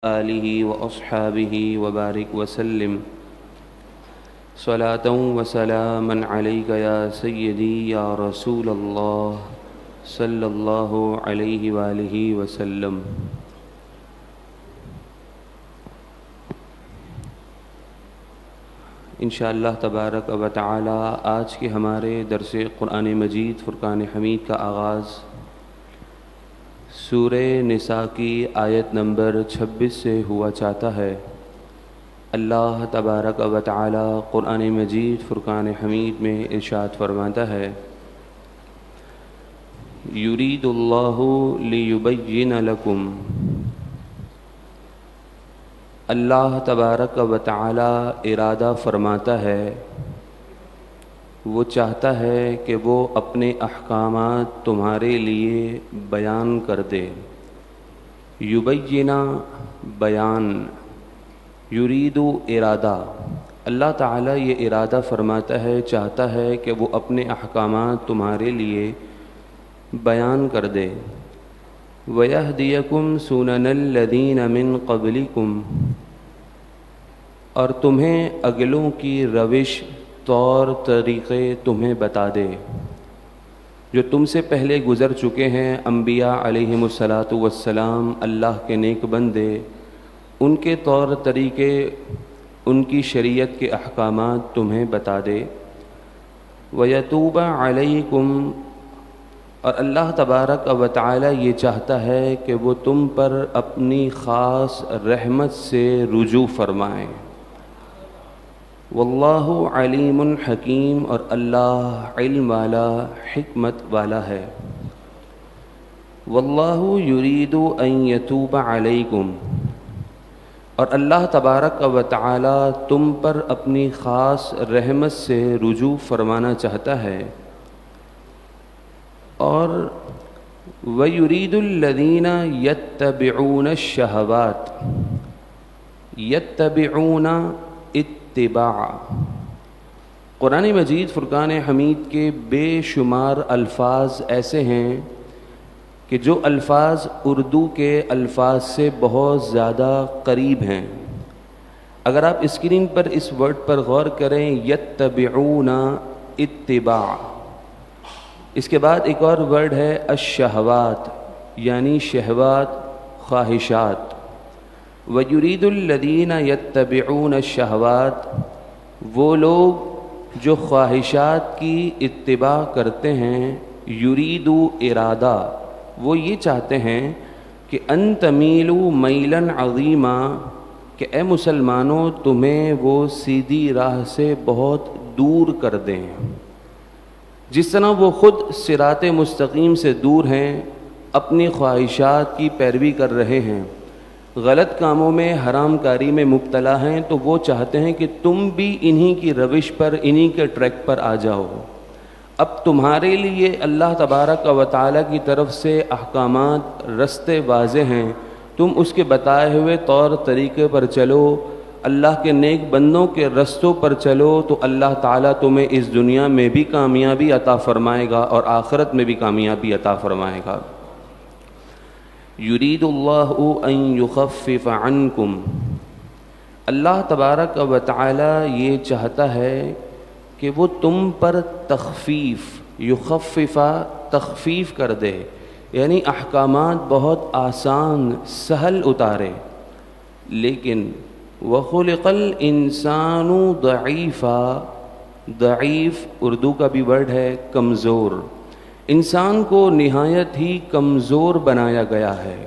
آلہ واصحابہ وبارک وسلم صلاۃ وسلاما علیک یا سیدی یا رسول اللہ صلی اللہ علیہ وآلہ وسلم۔ انشاءاللہ تبارک و تعالی آج کے ہمارے درس قرآن مجید فرقان حمید کا آغاز سورہ نساء کی آیت نمبر 26 سے ہوا چاہتا ہے۔ اللہ تبارک و تعالی قرآن مجید فرقان حمید میں ارشاد فرماتا ہے، یرید اللہ لیبین لکم۔ اللہ تبارک و تعالی ارادہ فرماتا ہے، وہ چاہتا ہے کہ وہ اپنے احکامات تمہارے لیے بیان کر دے۔ یبینہ بیان، یرید ارادہ، اللہ تعالیٰ یہ ارادہ فرماتا ہے، چاہتا ہے کہ وہ اپنے احکامات تمہارے لیے بیان کر دے۔ وَيَهْدِيَكُمْ سُنَنَ الَّذِينَ مِن قَبْلِكُمْ، اور تمہیں اگلوں کی روش طور طریقے تمہیں بتا دے، جو تم سے پہلے گزر چکے ہیں انبیاء علیہم السلام، اللہ کے نیک بندے، ان کے طور طریقے، ان کی شریعت کے احکامات تمہیں بتا دے۔ وَيَتُوبَ عَلَيْكُمْ، اور اللہ تبارک و تعالی یہ چاہتا ہے کہ وہ تم پر اپنی خاص رحمت سے رجوع فرمائیں۔ واللہ علیم حکیم، اور اللہ علم والا، حکمت والا ہے۔ واللہ یرید ان یتوب علیکم، اور اللہ تبارک و تعالی تم پر اپنی خاص رحمت سے رجوع فرمانا چاہتا ہے۔ اور وَيُرِيدُ الَّذِينَ يَتَّبِعُونَ الشَّهَوَاتِ، يَتَّبِعُونَ اتباع۔ قرآن مجید فرقان حمید کے بے شمار الفاظ ایسے ہیں کہ جو الفاظ اردو کے الفاظ سے بہت زیادہ قریب ہیں۔ اگر آپ اسکرین پر اس ورڈ پر غور کریں، یتبعون اتباع، اس کے بعد ایک اور ورڈ ہے الشہوات، یعنی شہوات، خواہشات۔ وَيُرِيدُ الَّذِينَ يَتَّبِعُونَ الشَّهَوَاتِ، وہ لوگ جو خواہشات کی اتباع کرتے ہیں، یریدو ارادہ، وہ یہ چاہتے ہیں کہ ان تمیلوا میلا عظیما، کہ اے مسلمانوں تمہیں وہ سیدھی راہ سے بہت دور کر دیں۔ جس طرح وہ خود صراط مستقیم سے دور ہیں، اپنی خواہشات کی پیروی کر رہے ہیں، غلط کاموں میں، حرام کاری میں مبتلا ہیں، تو وہ چاہتے ہیں کہ تم بھی انہی کی روش پر، انہی کے ٹریک پر آ جاؤ۔ اب تمہارے لیے اللہ تبارک و تعالیٰ کی طرف سے احکامات، رستے واضح ہیں، تم اس کے بتائے ہوئے طور طریقے پر چلو، اللہ کے نیک بندوں کے رستوں پر چلو، تو اللہ تعالیٰ تمہیں اس دنیا میں بھی کامیابی عطا فرمائے گا اور آخرت میں بھی کامیابی عطا فرمائے گا۔ یرید اللہ ان یخفف عنکم، اللہ تبارک و تعالی یہ چاہتا ہے کہ وہ تم پر تخفیف، یخفف، تخفیف کر دے، یعنی احکامات بہت آسان، سہل اتارے۔ لیکن وَخُلِقَ الْإِنسَانُ ضَعِيفًا، ضعیف اردو کا بھی ورڈ ہے، کمزور۔ انسان کو نہایت ہی کمزور بنایا گیا ہے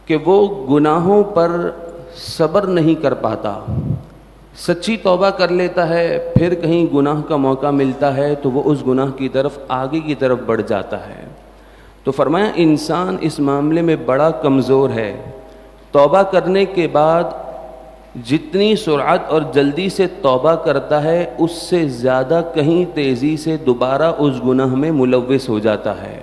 کہ وہ گناہوں پر صبر نہیں کر پاتا۔ سچی توبہ کر لیتا ہے، پھر کہیں گناہ کا موقع ملتا ہے تو وہ اس گناہ کی طرف، آگے کی طرف بڑھ جاتا ہے۔ تو فرمایا انسان اس معاملے میں بڑا کمزور ہے۔ توبہ کرنے کے بعد جتنی سرعت اور جلدی سے توبہ کرتا ہے، اس سے زیادہ کہیں تیزی سے دوبارہ اس گناہ میں ملوث ہو جاتا ہے۔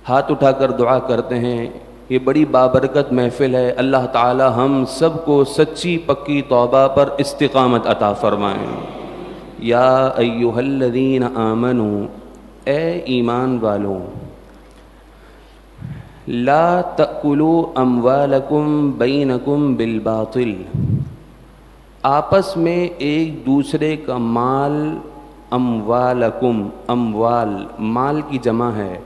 ہاتھ اٹھا کر دعا کرتے ہیں، یہ بڑی بابرکت محفل ہے، اللہ تعالی ہم سب کو سچی پکی توبہ پر استقامت عطا فرمائیں۔ یا ایھا الذین آمنوا، اے ایمان والوں، لا تأکلوا اموالکم بینکم بالباطل، آپس میں ایک دوسرے کا مال، اموالکم، اموال مال کی جمع ہے،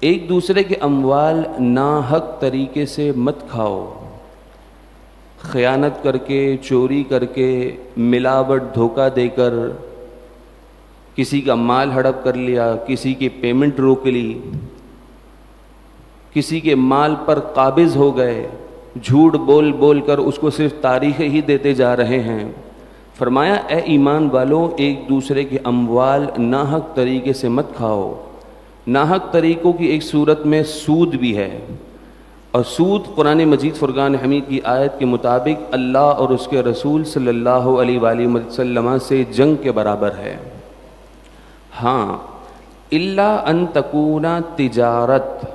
ایک دوسرے کے اموال ناحق طریقے سے مت کھاؤ، خیانت کر کے، چوری کر کے، ملاوٹ، دھوکہ دے کر کسی کا مال ہڑپ کر لیا، کسی کی پیمنٹ روک لی، کسی کے مال پر قابض ہو گئے، جھوٹ بول بول کر اس کو صرف تاریخ ہی دیتے جا رہے ہیں۔ فرمایا اے ایمان والو، ایک دوسرے کے اموال ناحق طریقے سے مت کھاؤ۔ ناحق طریقوں کی ایک صورت میں سود بھی ہے، اور سود قرآن مجید فرقان حمید کی آیت کے مطابق اللہ اور اس کے رسول صلی اللہ علیہ وآلہ وسلم سے جنگ کے برابر ہے۔ ہاں، الا ان تکون تجارت،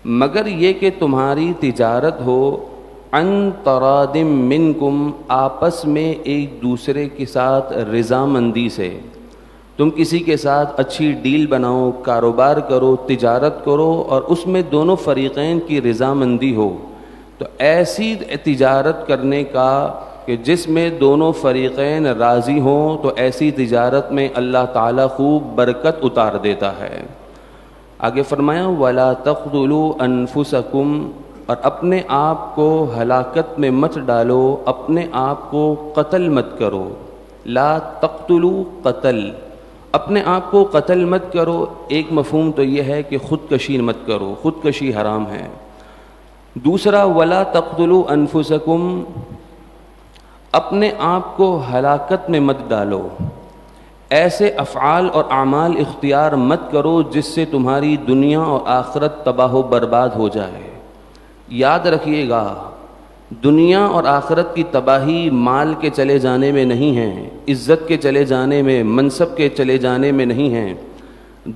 مگر یہ کہ تمہاری تجارت ہو، عن تراد منکم، آپس میں ایک دوسرے کے ساتھ رضامندی سے، تم کسی کے ساتھ اچھی ڈیل بناؤ، کاروبار کرو، تجارت کرو، اور اس میں دونوں فریقین کی رضامندی ہو، تو ایسی تجارت کرنے کا کہ جس میں دونوں فریقین راضی ہوں، تو ایسی تجارت میں اللہ تعالیٰ خوب برکت اتار دیتا ہے۔ آگے فرمایا وَلَا تَقْتُلُوا أَنفُسَكُمْ، اور اپنے آپ کو ہلاکت میں مت ڈالو، اپنے آپ کو قتل مت کرو۔ لا تقتلوا، قتل، اپنے آپ کو قتل مت کرو۔ ایک مفہوم تو یہ ہے کہ خودکشی مت کرو، خودکشی حرام ہے۔ دوسرا وَلَا تَقْتُلُوا أَنفُسَكُمْ، اپنے آپ کو ہلاکت میں مت ڈالو، ایسے افعال اور اعمال اختیار مت کرو جس سے تمہاری دنیا اور آخرت تباہ و برباد ہو جائے۔ یاد رکھیے گا، دنیا اور آخرت کی تباہی مال کے چلے جانے میں نہیں ہے، عزت کے چلے جانے میں، منصب کے چلے جانے میں نہیں ہے۔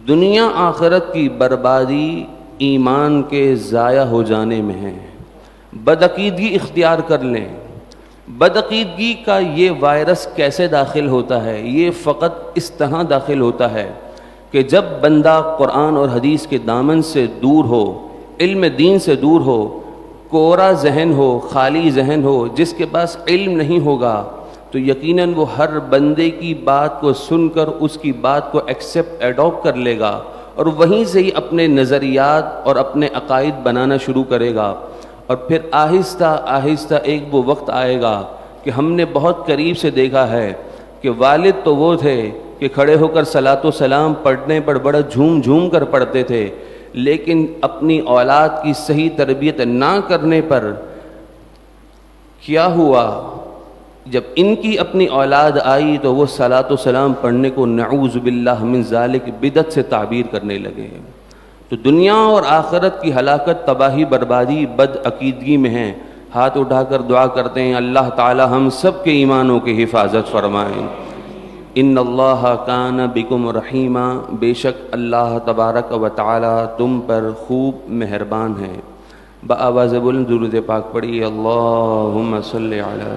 دنیا آخرت کی بربادی ایمان کے ضائع ہو جانے میں ہے۔ بدعقیدگی اختیار کر لیں۔ بدعقیدگی کا یہ وائرس کیسے داخل ہوتا ہے؟ یہ فقط اس طرح داخل ہوتا ہے کہ جب بندہ قرآن اور حدیث کے دامن سے دور ہو، علم دین سے دور ہو، کورا ذہن ہو، خالی ذہن ہو، جس کے پاس علم نہیں ہوگا، تو یقیناً وہ ہر بندے کی بات کو سن کر اس کی بات کو ایڈاپٹ کر لے گا، اور وہیں سے ہی اپنے نظریات اور اپنے عقائد بنانا شروع کرے گا۔ اور پھر آہستہ آہستہ ایک وہ وقت آئے گا کہ ہم نے بہت قریب سے دیکھا ہے کہ والد تو وہ تھے کہ کھڑے ہو کر صلاۃ و سلام پڑھنے پر بڑا جھوم جھوم کر پڑھتے تھے، لیکن اپنی اولاد کی صحیح تربیت نہ کرنے پر کیا ہوا؟ جب ان کی اپنی اولاد آئی تو وہ صلاۃ و سلام پڑھنے کو نعوذ باللہ من ذالک بدعت سے تعبیر کرنے لگے۔ تو دنیا اور آخرت کی ہلاکت، تباہی، بربادی بد عقیدگی میں ہے۔ ہاتھ اٹھا کر دعا کرتے ہیں اللہ تعالی ہم سب کے ایمانوں کی حفاظت فرمائیں۔ ان اللہ کان بکم رحیما، بے شک اللہ تبارک و تعالی تم پر خوب مہربان ہے۔ بآواز بلند درود پاک پڑھی، اللہم صلی علی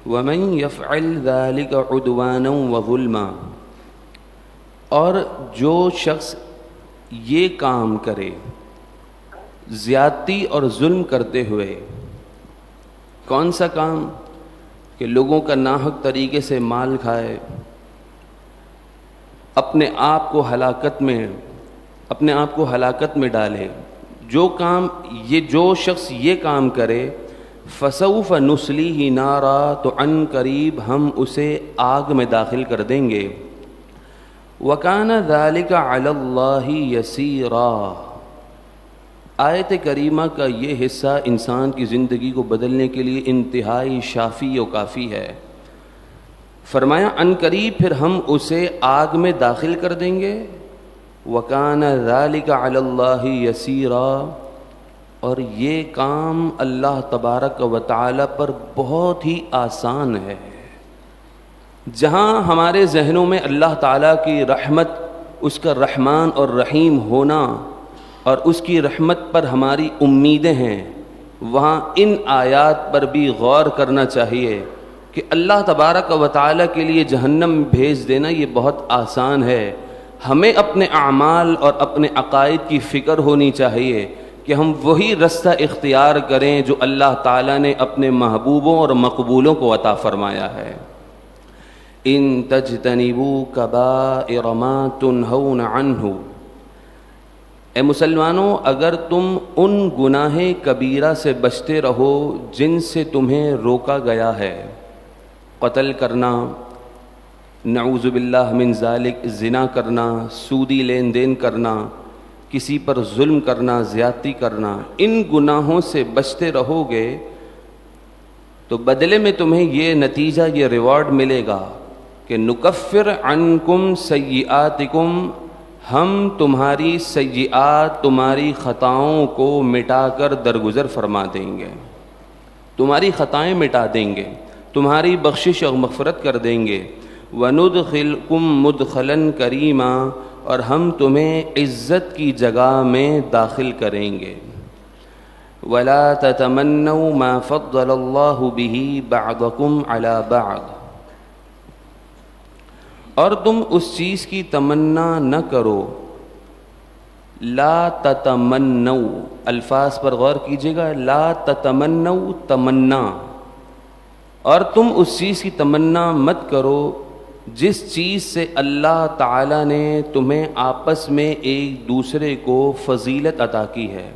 وَمَن يَفْعَلْ ذَلِكَ عُدْوَانًا وَظُلْمًا، اور جو شخص یہ کام کرے زیادتی اور ظلم کرتے ہوئے، کون سا کام؟ کہ لوگوں کا ناحق طریقے سے مال کھائے، اپنے آپ کو ہلاکت میں ڈالے۔ جو شخص یہ کام کرے، فسوف نصلیہ نارا، تو عن قریب ہم اسے آگ میں داخل کر دیں گے۔ وکان ذلک علی اللہ یسیرا، آیت کریمہ کا یہ حصہ انسان کی زندگی کو بدلنے کے لیے انتہائی شافی و کافی ہے۔ فرمایا عن قریب پھر ہم اسے آگ میں داخل کر دیں گے۔ وکان ذلک علی اللہ یسیرا، اور یہ کام اللہ تبارک و تعالی پر بہت ہی آسان ہے۔ جہاں ہمارے ذہنوں میں اللہ تعالیٰ کی رحمت، اس کا رحمان اور رحیم ہونا اور اس کی رحمت پر ہماری امیدیں ہیں، وہاں ان آیات پر بھی غور کرنا چاہیے کہ اللہ تبارک و تعالیٰ کے لیے جہنم بھیج دینا یہ بہت آسان ہے. ہمیں اپنے اعمال اور اپنے عقائد کی فکر ہونی چاہیے کہ ہم وہی رستہ اختیار کریں جو اللہ تعالیٰ نے اپنے محبوبوں اور مقبولوں کو عطا فرمایا ہے. ان تجتنبوا کبائر ما تنہون عنہ، اے مسلمانوں اگر تم ان گناہ کبیرہ سے بچتے رہو جن سے تمہیں روکا گیا ہے، قتل کرنا، نعوذ باللہ من ذالک، زنا کرنا، سودی لین دین کرنا، کسی پر ظلم کرنا، زیادتی کرنا، ان گناہوں سے بچتے رہو گے تو بدلے میں تمہیں یہ نتیجہ، یہ ریوارڈ ملے گا کہ نکفر عنکم سیئاتکم، ہم تمہاری سیئات، تمہاری خطاؤں کو مٹا کر درگزر فرما دیں گے، تمہاری خطائیں مٹا دیں گے، تمہاری بخشش اور مغفرت کر دیں گے. وَنُدْخِلْكُمْ مُدْخَلًا كَرِيمًا، اور ہم تمہیں عزت کی جگہ میں داخل کریں گے. وَلَا تَتَمَنَّوْا مَا فَضَّلَ اللَّهُ بِهِ بَعْضَكُمْ عَلَى بَعْضٍ، اور تم اس چیز کی تمنا نہ کرو. لا تتمنوا، الفاظ پر غور کیجیے گا، لا تتمنوا، تمنا، اور تم اس چیز کی تمنا مت کرو جس چیز سے اللہ تعالیٰ نے تمہیں آپس میں ایک دوسرے کو فضیلت عطا کی ہے.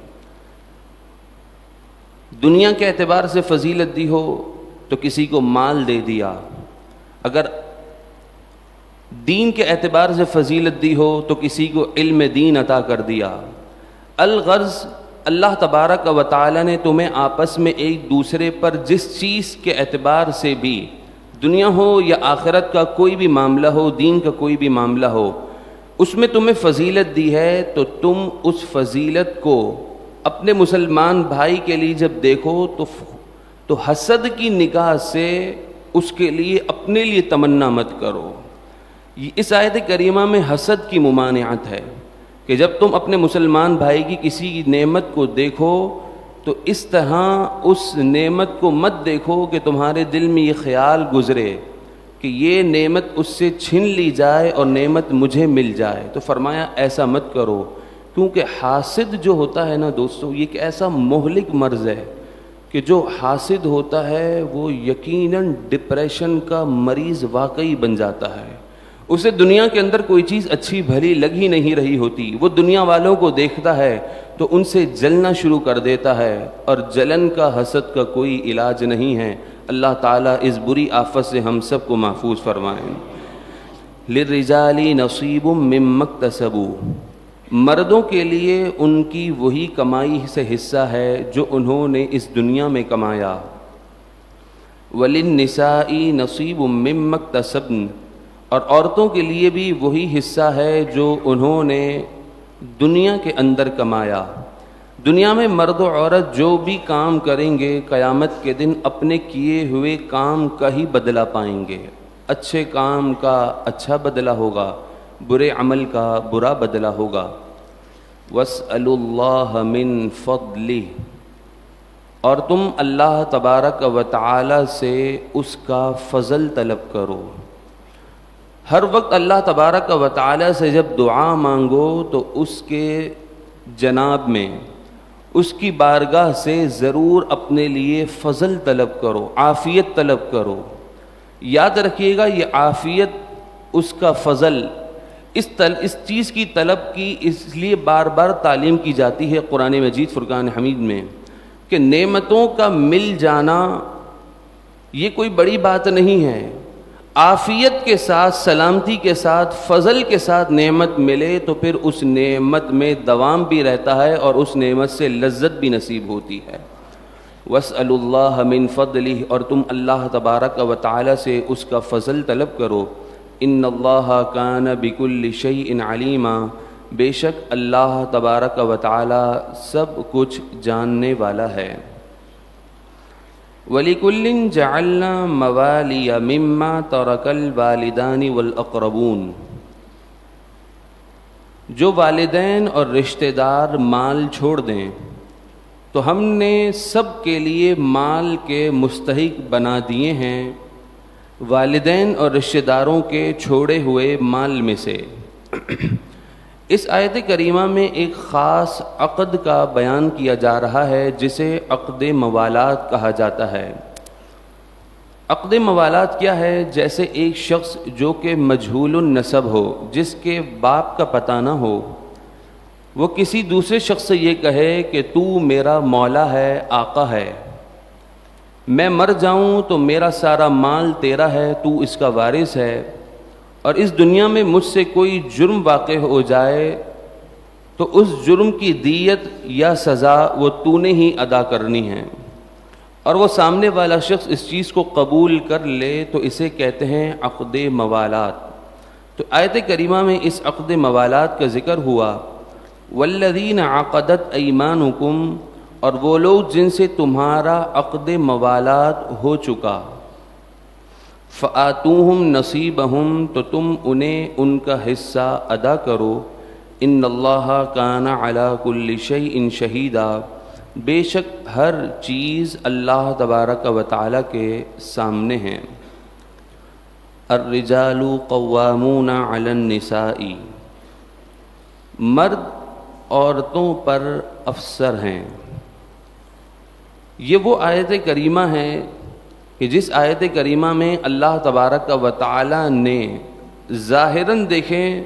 دنیا کے اعتبار سے فضیلت دی ہو تو کسی کو مال دے دیا، اگر دین کے اعتبار سے فضیلت دی ہو تو کسی کو علم دین عطا کر دیا. الغرض اللہ تبارک و تعالیٰ نے تمہیں آپس میں ایک دوسرے پر جس چیز کے اعتبار سے بھی، دنیا ہو یا آخرت کا کوئی بھی معاملہ ہو، دین کا کوئی بھی معاملہ ہو، اس میں تمہیں فضیلت دی ہے تو تم اس فضیلت کو اپنے مسلمان بھائی کے لیے جب دیکھو تو حسد کی نگاہ سے اس کے لیے اپنے لیے تمنا مت کرو. اس آیت کریمہ میں حسد کی ممانعت ہے کہ جب تم اپنے مسلمان بھائی کی کسی نعمت کو دیکھو تو اس طرح اس نعمت کو مت دیکھو کہ تمہارے دل میں یہ خیال گزرے کہ یہ نعمت اس سے چھن لی جائے اور نعمت مجھے مل جائے. تو فرمایا ایسا مت کرو، کیونکہ حاسد جو ہوتا ہے نا دوستو، یہ ایک ایسا مہلک مرض ہے کہ جو حاسد ہوتا ہے وہ یقیناً ڈپریشن کا مریض واقعی بن جاتا ہے. اسے دنیا کے اندر کوئی چیز اچھی بھلی لگ ہی نہیں رہی ہوتی، وہ دنیا والوں کو دیکھتا ہے تو ان سے جلنا شروع کر دیتا ہے، اور جلن کا حسد کا کوئی علاج نہیں ہے. اللہ تعالیٰ اس بری آفت سے ہم سب کو محفوظ فرمائیں. للرجال نصیب مما اکتسبوا، مردوں کے لیے ان کی وہی کمائی سے حصہ ہے جو انہوں نے اس دنیا میں کمایا. وللنساء نصیب مما اکتسبن، اور عورتوں کے لیے بھی وہی حصہ ہے جو انہوں نے دنیا کے اندر کمایا. دنیا میں مرد و عورت جو بھی کام کریں گے قیامت کے دن اپنے کیے ہوئے کام کا ہی بدلہ پائیں گے. اچھے کام کا اچھا بدلہ ہوگا، برے عمل کا برا بدلہ ہوگا. وَاسْأَلُوا اللَّهَ مِن فَضْلِهِ، اور تم اللہ تبارک و تعالی سے اس کا فضل طلب کرو. ہر وقت اللہ تبارک و تعالی سے جب دعا مانگو تو اس کے جناب میں، اس کی بارگاہ سے ضرور اپنے لیے فضل طلب کرو، عافیت طلب کرو. یاد رکھیے گا یہ عافیت، اس کا فضل، اس چیز کی طلب کی اس لیے بار بار تعلیم کی جاتی ہے قرآن مجید فرقان حمید میں کہ نعمتوں کا مل جانا یہ کوئی بڑی بات نہیں ہے. عافیت کے ساتھ، سلامتی کے ساتھ، فضل کے ساتھ نعمت ملے تو پھر اس نعمت میں دوام بھی رہتا ہے اور اس نعمت سے لذت بھی نصیب ہوتی ہے. وَاسْأَلُوا اللَّهَ مِن فَضْلِهِ، اور تم اللہ تبارک و تعالی سے اس کا فضل طلب کرو. ان اللہ کان بکل شیء علیما، بے شک اللہ تبارک و تعالی سب کچھ جاننے والا ہے. وَلِكُلٍّ جَعَلْنَا مَوَالِيَ مِمَّا تَرَكَ الْوَالِدَانِ وَالْأَقْرَبُونَ، جو والدین اور رشتہ دار مال چھوڑ دیں تو ہم نے سب کے لیے مال کے مستحق بنا دیے ہیں والدین اور رشتہ داروں کے چھوڑے ہوئے مال میں سے۔ اس آیت کریمہ میں ایک خاص عقد کا بیان کیا جا رہا ہے جسے عقد موالات کہا جاتا ہے۔ عقد موالات کیا ہے؟ جیسے ایک شخص جو کہ مجہول النسب ہو، جس کے باپ کا پتہ نہ ہو، وہ کسی دوسرے شخص سے یہ کہے کہ تو میرا مولا ہے، آقا ہے، میں مر جاؤں تو میرا سارا مال تیرا ہے، تو اس کا وارث ہے، اور اس دنیا میں مجھ سے کوئی جرم واقع ہو جائے تو اس جرم کی دیت یا سزا وہ تو نے ہی ادا کرنی ہے، اور وہ سامنے والا شخص اس چیز کو قبول کر لے تو اسے کہتے ہیں عقد موالات۔ تو آیت کریمہ میں اس عقد موالات کا ذکر ہوا، والذین عقدت ایمانکم، اور وہ لوگ جن سے تمہارا عقد موالات ہو چکا، فآتوہم نصیبہم، تو تم انہیں ان کا حصہ ادا کرو، ان اللہ کان علی کل شیء شہیدا، بے شک ہر چیز اللہ تبارک و تعالی کے سامنے ہے۔ الرجال قوامون علی النساء، مرد عورتوں پر افسر ہیں۔ یہ وہ آیت کریمہ ہے کہ جس آیت کریمہ میں اللہ تبارک و تعالی نے ظاہراً دیکھیں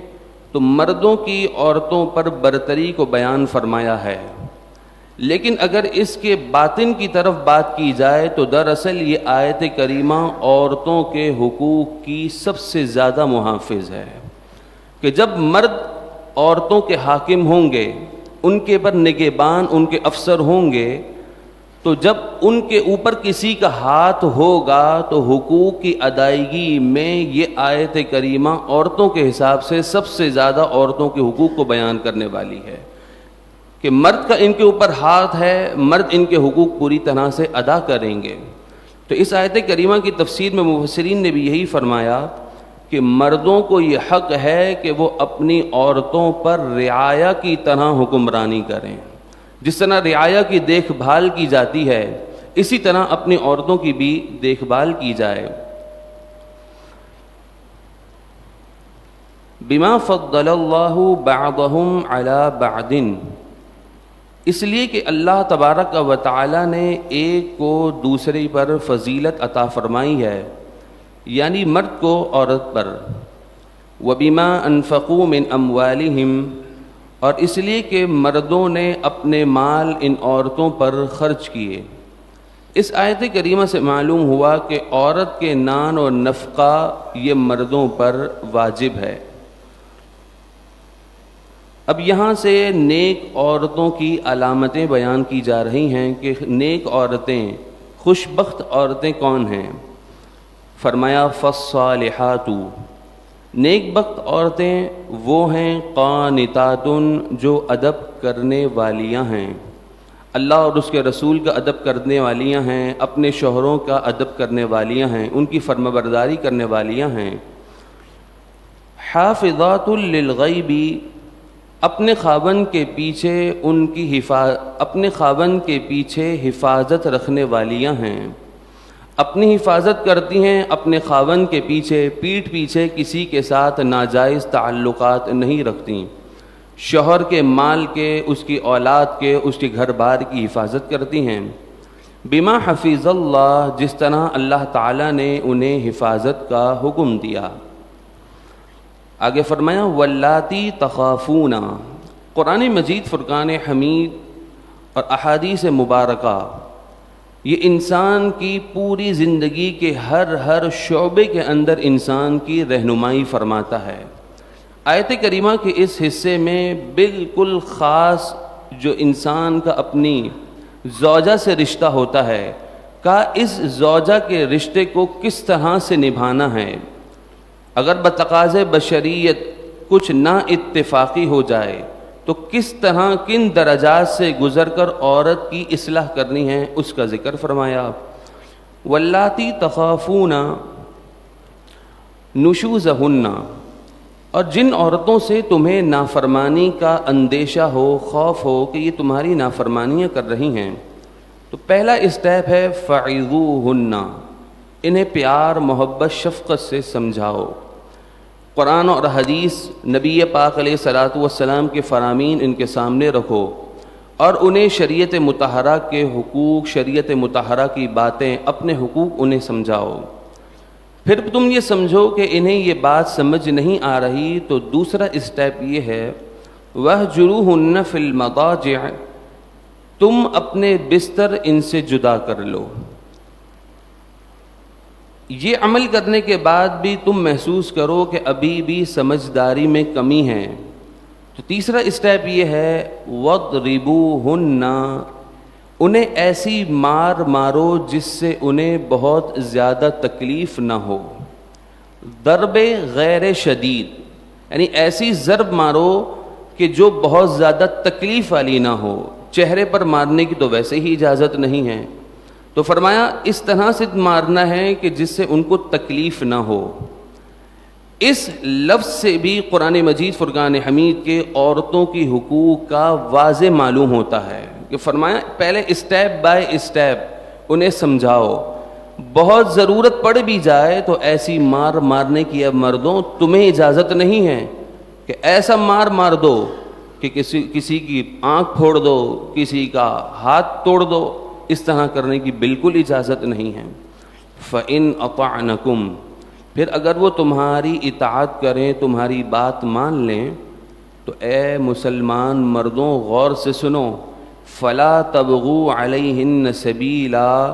تو مردوں کی عورتوں پر برتری کو بیان فرمایا ہے، لیکن اگر اس کے باطن کی طرف بات کی جائے تو دراصل یہ آیت کریمہ عورتوں کے حقوق کی سب سے زیادہ محافظ ہے، کہ جب مرد عورتوں کے حاکم ہوں گے، ان کے پر نگہبان، ان کے افسر ہوں گے، تو جب ان کے اوپر کسی کا ہاتھ ہوگا تو حقوق کی ادائیگی میں یہ آیت کریمہ عورتوں کے حساب سے سب سے زیادہ عورتوں کے حقوق کو بیان کرنے والی ہے، کہ مرد کا ان کے اوپر ہاتھ ہے، مرد ان کے حقوق پوری طرح سے ادا کریں گے۔ تو اس آیت کریمہ کی تفسیر میں مفسرین نے بھی یہی فرمایا کہ مردوں کو یہ حق ہے کہ وہ اپنی عورتوں پر رعایا کی طرح حکمرانی کریں، جس طرح رعایا کی دیکھ بھال کی جاتی ہے اسی طرح اپنی عورتوں کی بھی دیکھ بھال کی جائے۔ بما فضل اللہ بعضهم علی بعض، اس لیے کہ اللہ تبارک و تعالی نے ایک کو دوسرے پر فضیلت عطا فرمائی ہے، یعنی مرد کو عورت پر، وبما انفقوا من اموالہم، اور اس لیے کہ مردوں نے اپنے مال ان عورتوں پر خرچ کیے۔ اس آیت کریمہ سے معلوم ہوا کہ عورت کے نان اور نفقہ یہ مردوں پر واجب ہے۔ اب یہاں سے نیک عورتوں کی علامتیں بیان کی جا رہی ہیں کہ نیک عورتیں، خوش بخت عورتیں کون ہیں؟ فرمایا فالصالحات، نیک بخت عورتیں وہ ہیں قانتات، جو ادب کرنے والیاں ہیں، اللہ اور اس کے رسول کا ادب کرنے والیاں ہیں، اپنے شوہروں کا ادب کرنے والیاں ہیں، ان کی فرمانبرداری کرنے والیاں ہیں۔ حافظات للغیب، اپنے خاوند کے پیچھے اپنے خاوند کے پیچھے حفاظت رکھنے والیاں ہیں، اپنی حفاظت کرتی ہیں اپنے خاوند کے پیچھے، پیٹھ پیچھے کسی کے ساتھ ناجائز تعلقات نہیں رکھتی، شوہر کے مال کے، اس کی اولاد کے، اس کے گھر بار کی حفاظت کرتی ہیں۔ بما حفظ اللہ، جس طرح اللہ تعالیٰ نے انہیں حفاظت کا حکم دیا۔ آگے فرمایا واللاتی تخافون، قرآن مجید فرقان حمید اور احادیث مبارکہ یہ انسان کی پوری زندگی کے ہر شعبے کے اندر انسان کی رہنمائی فرماتا ہے۔ آیت کریمہ کے اس حصے میں بالکل خاص جو انسان کا اپنی زوجہ سے رشتہ ہوتا ہے، کا اس زوجہ کے رشتے کو کس طرح سے نبھانا ہے۔ اگر بتقاضے بشریت کچھ نا اتفاقی ہو جائے تو کس طرح کن درجات سے گزر کر عورت کی اصلاح کرنی ہے، اس کا ذکر فرمایا۔ واللاتی تخافون نشوزہن، اور جن عورتوں سے تمہیں نافرمانی کا اندیشہ ہو، خوف ہو کہ یہ تمہاری نافرمانیاں کر رہی ہیں، تو پہلا اسٹیپ ہے فعظوہن، انہیں پیار، محبت، شفقت سے سمجھاؤ۔ قرآن اور حدیث، نبی پاک علیہ الصلاۃ والسلام کے فرامین ان کے سامنے رکھو اور انہیں شریعت مطہرہ کے حقوق، شریعت مطہرہ کی باتیں، اپنے حقوق انہیں سمجھاؤ۔ پھر تم یہ سمجھو کہ انہیں یہ بات سمجھ نہیں آ رہی، تو دوسرا اسٹیپ یہ ہے وَاہْجُرُوهُنَّ فِي الْمَضَاجِعِ، تم اپنے بستر ان سے جدا کر لو۔ یہ عمل کرنے کے بعد بھی تم محسوس کرو کہ ابھی بھی سمجھداری میں کمی ہے، تو تیسرا اسٹیپ یہ ہے وَاضْرِبُوهُنَّ، انہیں ایسی مار مارو جس سے انہیں بہت زیادہ تکلیف نہ ہو۔ ضرب غیر شدید، یعنی ایسی ضرب مارو کہ جو بہت زیادہ تکلیف والی نہ ہو۔ چہرے پر مارنے کی تو ویسے ہی اجازت نہیں ہے، تو فرمایا اس طرح سے مارنا ہے کہ جس سے ان کو تکلیف نہ ہو۔ اس لفظ سے بھی قرآن مجید فرقان حمید کے عورتوں کی حقوق کا واضح معلوم ہوتا ہے کہ فرمایا پہلے اسٹیپ بائی اسٹیپ انہیں سمجھاؤ، بہت ضرورت پڑ بھی جائے تو ایسی مار مارنے کی اب مردوں تمہیں اجازت نہیں ہے کہ ایسا مار مار دو کہ کسی کی آنکھ پھوڑ دو، کسی کا ہاتھ توڑ دو، اس طرح کرنے کی بالکل اجازت نہیں ہے۔ فَإِنْ أَطَعْنَكُمْ، پھر اگر وہ تمہاری اطاعت کریں، تمہاری بات مان لیں، تو اے مسلمان مردوں غور سے سنو، فَلَا تَبْغُوا عَلَيْهِنَّ سَبِيلًا،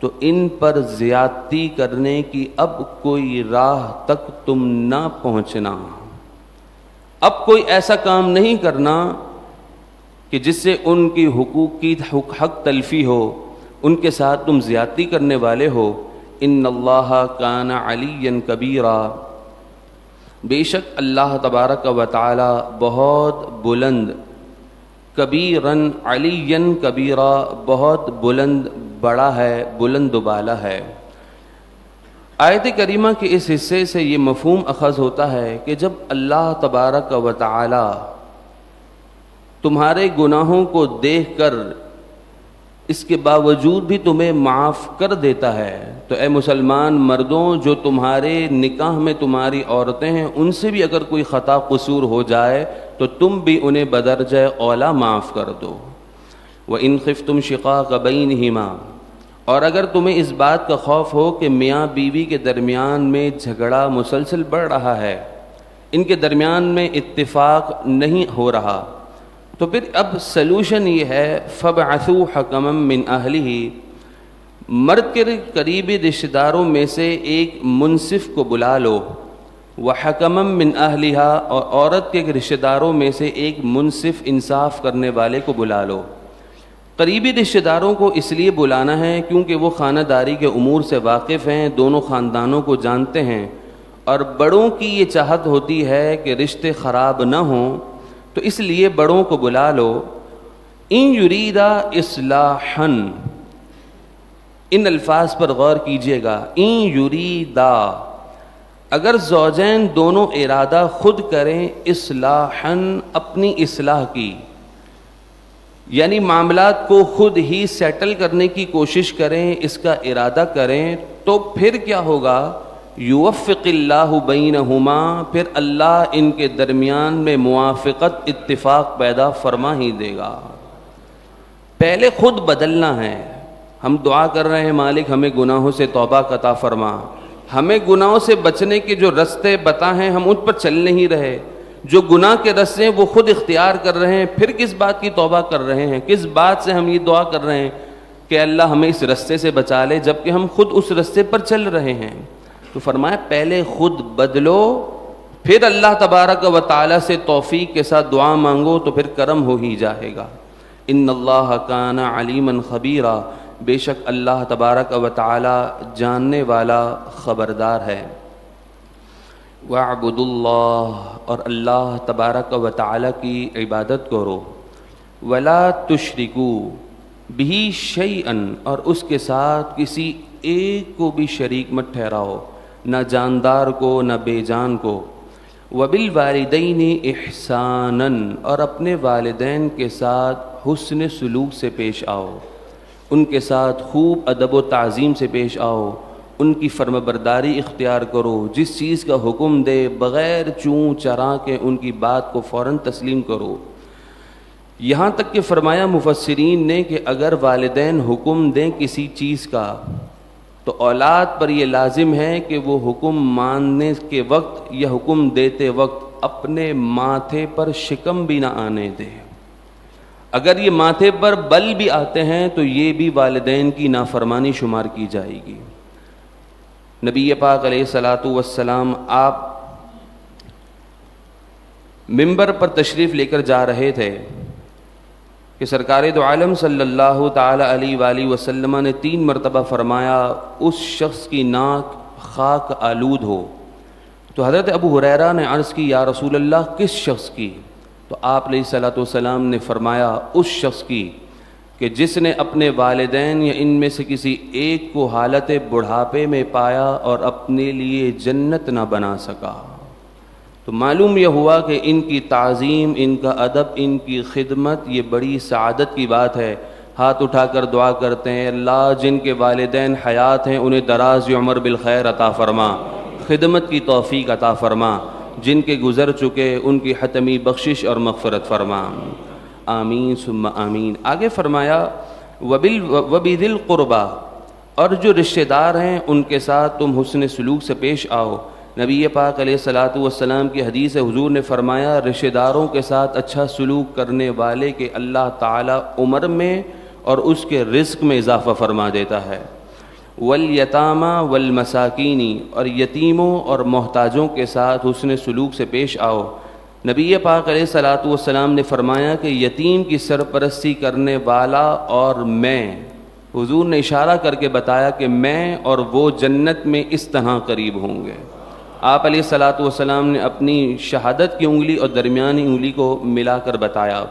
تو ان پر زیادتی کرنے کی اب کوئی راہ تک تم نہ پہنچنا، اب کوئی ایسا کام نہیں کرنا کہ جس سے ان کی حقوق کی حق تلفی ہو، ان کے ساتھ تم زیادتی کرنے والے ہو۔ ان اللہ کان علیٰ کبیرا، بے شک اللہ تبارک و تعالی بہت بلند، کبیراً علیاً کبیرا، بہت بلند بڑا ہے، بلند و بالا ہے۔ آیت کریمہ کے اس حصے سے یہ مفہوم اخذ ہوتا ہے کہ جب اللہ تبارک و تعالی تمہارے گناہوں کو دیکھ کر اس کے باوجود بھی تمہیں معاف کر دیتا ہے، تو اے مسلمان مردوں جو تمہارے نکاح میں تمہاری عورتیں ہیں ان سے بھی اگر کوئی خطا قصور ہو جائے تو تم بھی انہیں بدرجہ اولا معاف کر دو۔ وَإِنْ خِفْتُمْ شِقَاقَ بَيْنِهِمَا، اور اگر تمہیں اس بات کا خوف ہو کہ میاں بیوی کے درمیان میں جھگڑا مسلسل بڑھ رہا ہے، ان کے درمیان میں اتفاق نہیں ہو رہا، تو پھر اب سلوشن یہ ہے فَبْعَثُوا حَكَمًا مِّنْ أَهْلِهِ، مرد کے قریبی رشتہ داروں میں سے ایک منصف کو بلا لو، وَحَكَمًا مِّنْ أَهْلِهَا، اور عورت کے رشتہ داروں میں سے ایک منصف انصاف کرنے والے کو بلا لو۔ قریبی رشتہ داروں کو اس لیے بلانا ہے کیونکہ وہ خانہ داری کے امور سے واقف ہیں، دونوں خاندانوں کو جانتے ہیں، اور بڑوں کی یہ چاہت ہوتی ہے کہ رشتے خراب نہ ہوں، تو اس لیے بڑوں کو بلا لو۔ ان یریدا اصلاحا، ان الفاظ پر غور کیجئے گا، ان یریدا، اگر زوجین دونوں ارادہ خود کریں، اصلاحا، اپنی اصلاح کی، یعنی معاملات کو خود ہی سیٹل کرنے کی کوشش کریں، اس کا ارادہ کریں، تو پھر کیا ہوگا؟ یوفق اللہ بینہما، پھر اللہ ان کے درمیان میں موافقت، اتفاق پیدا فرما ہی دے گا۔ پہلے خود بدلنا ہے۔ ہم دعا کر رہے ہیں مالک ہمیں گناہوں سے توبہ عطا فرما، ہمیں گناہوں سے بچنے کے جو رستے بتا ہیں ہم ان پر چل نہیں رہے، جو گناہ کے رستے ہیں وہ خود اختیار کر رہے ہیں، پھر کس بات کی توبہ کر رہے ہیں؟ کس بات سے ہم یہ دعا کر رہے ہیں کہ اللہ ہمیں اس رستے سے بچا لے، جبکہ ہم خود اس رستے پر چل رہے ہیں؟ تو فرمایا پہلے خود بدلو، پھر اللہ تبارک و تعالی سے توفیق کے ساتھ دعا مانگو، تو پھر کرم ہو ہی جائے گا۔ ان اللہ کان علیما خبیرا، بے شک اللہ تبارک و تعالی جاننے والا، خبردار ہے۔ وَاعْبُدُوا اللَّهَ، اور اللہ تبارک و تعالی کی عبادت کرو، وَلَا تُشْرِكُوا بِهِ شَيْئًا، اور اس کے ساتھ کسی ایک کو بھی شریک مت ٹھہراؤ، نہ جاندار کو نہ بے جان کو۔ وبالوالدین احسانا، اور اپنے والدین کے ساتھ حسن سلوک سے پیش آؤ، ان کے ساتھ خوب ادب و تعظیم سے پیش آؤ، ان کی فرما برداری اختیار کرو، جس چیز کا حکم دے بغیر چوں چرا کے ان کی بات کو فوراً تسلیم کرو۔ یہاں تک کہ فرمایا مفسرین نے کہ اگر والدین حکم دیں کسی چیز کا تو اولاد پر یہ لازم ہے کہ وہ حکم ماننے کے وقت یا حکم دیتے وقت اپنے ماتھے پر شکم بھی نہ آنے دے۔ اگر یہ ماتھے پر بل بھی آتے ہیں تو یہ بھی والدین کی نافرمانی شمار کی جائے گی۔ نبی پاک علیہ الصلاۃ والسلام آپ ممبر پر تشریف لے کر جا رہے تھے کہ سرکار دو عالم صلی اللہ تعالی علیہ وآلہ وسلم نے 3 مرتبہ فرمایا اس شخص کی ناک خاک آلود ہو۔ تو حضرت ابو ہریرہ نے عرض کی یا رسول اللہ کس شخص کی؟ تو آپ علیہ الصلاۃ والسلام نے فرمایا اس شخص کی کہ جس نے اپنے والدین یا ان میں سے کسی ایک کو حالت بڑھاپے میں پایا اور اپنے لیے جنت نہ بنا سکا۔ تو معلوم یہ ہوا کہ ان کی تعظیم، ان کا ادب، ان کی خدمت یہ بڑی سعادت کی بات ہے۔ ہاتھ اٹھا کر دعا کرتے ہیں اللہ جن کے والدین حیات ہیں انہیں دراز عمر بالخیر عطا فرما، خدمت کی توفیق عطا فرما، جن کے گزر چکے ان کی حتمی بخشش اور مغفرت فرما، آمین ثم آمین۔ آگے فرمایا وبذی القربیٰ، اور جو رشتہ دار ہیں ان کے ساتھ تم حسن سلوک سے پیش آؤ۔ نبی پاک علیہ الصلاۃ والسلام کی حدیث حضور نے فرمایا رشتہ داروں کے ساتھ اچھا سلوک کرنے والے کے اللہ تعالی عمر میں اور اس کے رزق میں اضافہ فرما دیتا ہے۔ والیتامی والمساکین، اور یتیموں اور محتاجوں کے ساتھ حسن سلوک سے پیش آؤ۔ نبی پاک علیہ الصلاۃ والسلام نے فرمایا کہ یتیم کی سرپرستی کرنے والا اور میں، حضور نے اشارہ کر کے بتایا کہ میں اور وہ جنت میں اس طرح قریب ہوں گے۔ آپ علیہ الصلاۃ والسلام نے اپنی شہادت کی انگلی اور درمیانی انگلی کو ملا کر بتایا۔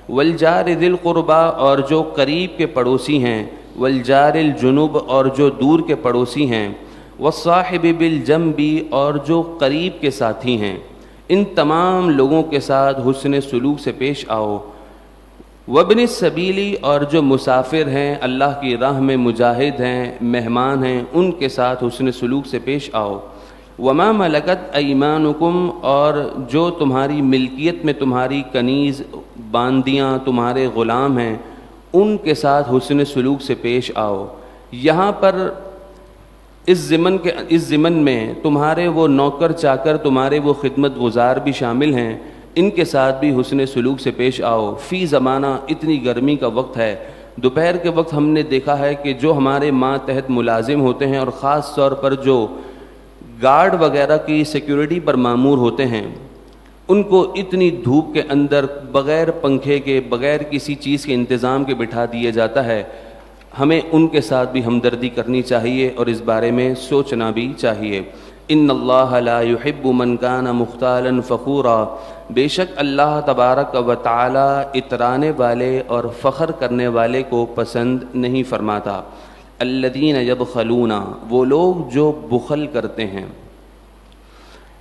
والجار ذی القربیٰ، اور جو قریب کے پڑوسی ہیں، والجار الجنب، اور جو دور کے پڑوسی ہیں، والصاحب بالجنب، اور جو قریب کے ساتھی ہیں، ان تمام لوگوں کے ساتھ حسن سلوک سے پیش آؤ۔ وابن السبیل، اور جو مسافر ہیں، اللہ کی راہ میں مجاہد ہیں، مہمان ہیں، ان کے ساتھ حسن سلوک سے پیش آؤ۔ وما ملکت ایمانکم، اور جو تمہاری ملکیت میں تمہاری کنیز باندیاں تمہارے غلام ہیں ان کے ساتھ حسن سلوک سے پیش آؤ۔ یہاں پر اس ضمن میں تمہارے وہ نوکر چاکر، تمہارے وہ خدمت گزار بھی شامل ہیں، ان کے ساتھ بھی حسن سلوک سے پیش آؤ۔ فی زمانہ، اتنی گرمی کا وقت ہے، دوپہر کے وقت ہم نے دیکھا ہے کہ جو ہمارے ماتحت ملازم ہوتے ہیں اور خاص طور پر جو گارڈ وغیرہ کی سیکیورٹی پر مامور ہوتے ہیں، ان کو اتنی دھوپ کے اندر بغیر پنکھے کے، بغیر کسی چیز کے انتظام کے بٹھا دیا جاتا ہے۔ ہمیں ان کے ساتھ بھی ہمدردی کرنی چاہیے اور اس بارے میں سوچنا بھی چاہیے۔ ان اللہ لا يحب من کان مختالا فخورا، بے شک اللہ تبارک و تعالی اترانے والے اور فخر کرنے والے کو پسند نہیں فرماتا۔ الذین یبخلون، وہ لوگ جو بخل کرتے ہیں،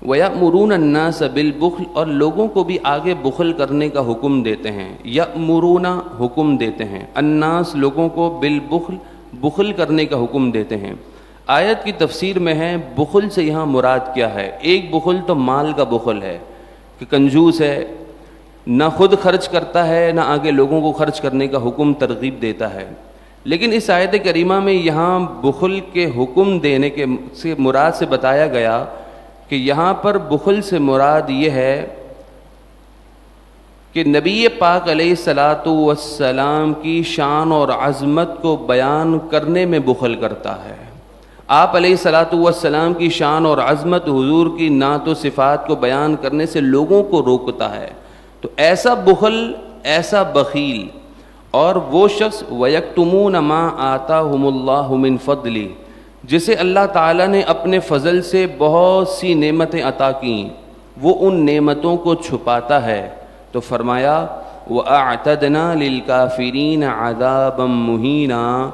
وَيَأْمُرُونَ النَّاسَ بِالْبُخْلِ، اور لوگوں کو بھی آگے بخل کرنے کا حکم دیتے ہیں۔ یأمرون، حکم دیتے ہیں، الناس، لوگوں کو، بالبخل، بخل کرنے کا حکم دیتے ہیں۔ آیت کی تفسیر میں ہے بخل سے یہاں مراد کیا ہے۔ ایک بخل تو مال کا بخل ہے کہ کنجوس ہے، نہ خود خرچ کرتا ہے نہ آگے لوگوں کو خرچ کرنے کا حکم ترغیب دیتا ہے۔ لیکن اس آیت کریمہ میں یہاں بخل کے حکم دینے کے سے مراد سے بتایا گیا کہ یہاں پر بخل سے مراد یہ ہے کہ نبی پاک علیہ الصلاۃ والسلام کی شان اور عظمت کو بیان کرنے میں بخل کرتا ہے۔ آپ علیہ الصلاۃ والسلام کی شان اور عظمت، حضور کی نعت و صفات کو بیان کرنے سے لوگوں کو روکتا ہے۔ تو ایسا بخل، ایسا بخیل، اور وہ شخص وَيَكْتُمُونَ مَا آتَاهُمُ اللَّهُ مِنْ فَضْلِهِ، جسے اللہ تعالیٰ نے اپنے فضل سے بہت سی نعمتیں عطا کیں، وہ ان نعمتوں کو چھپاتا ہے۔ تو فرمایا وَأَعْتَدْنَا لِلْكَافِرِينَ عَذَابًا مُهِينًا،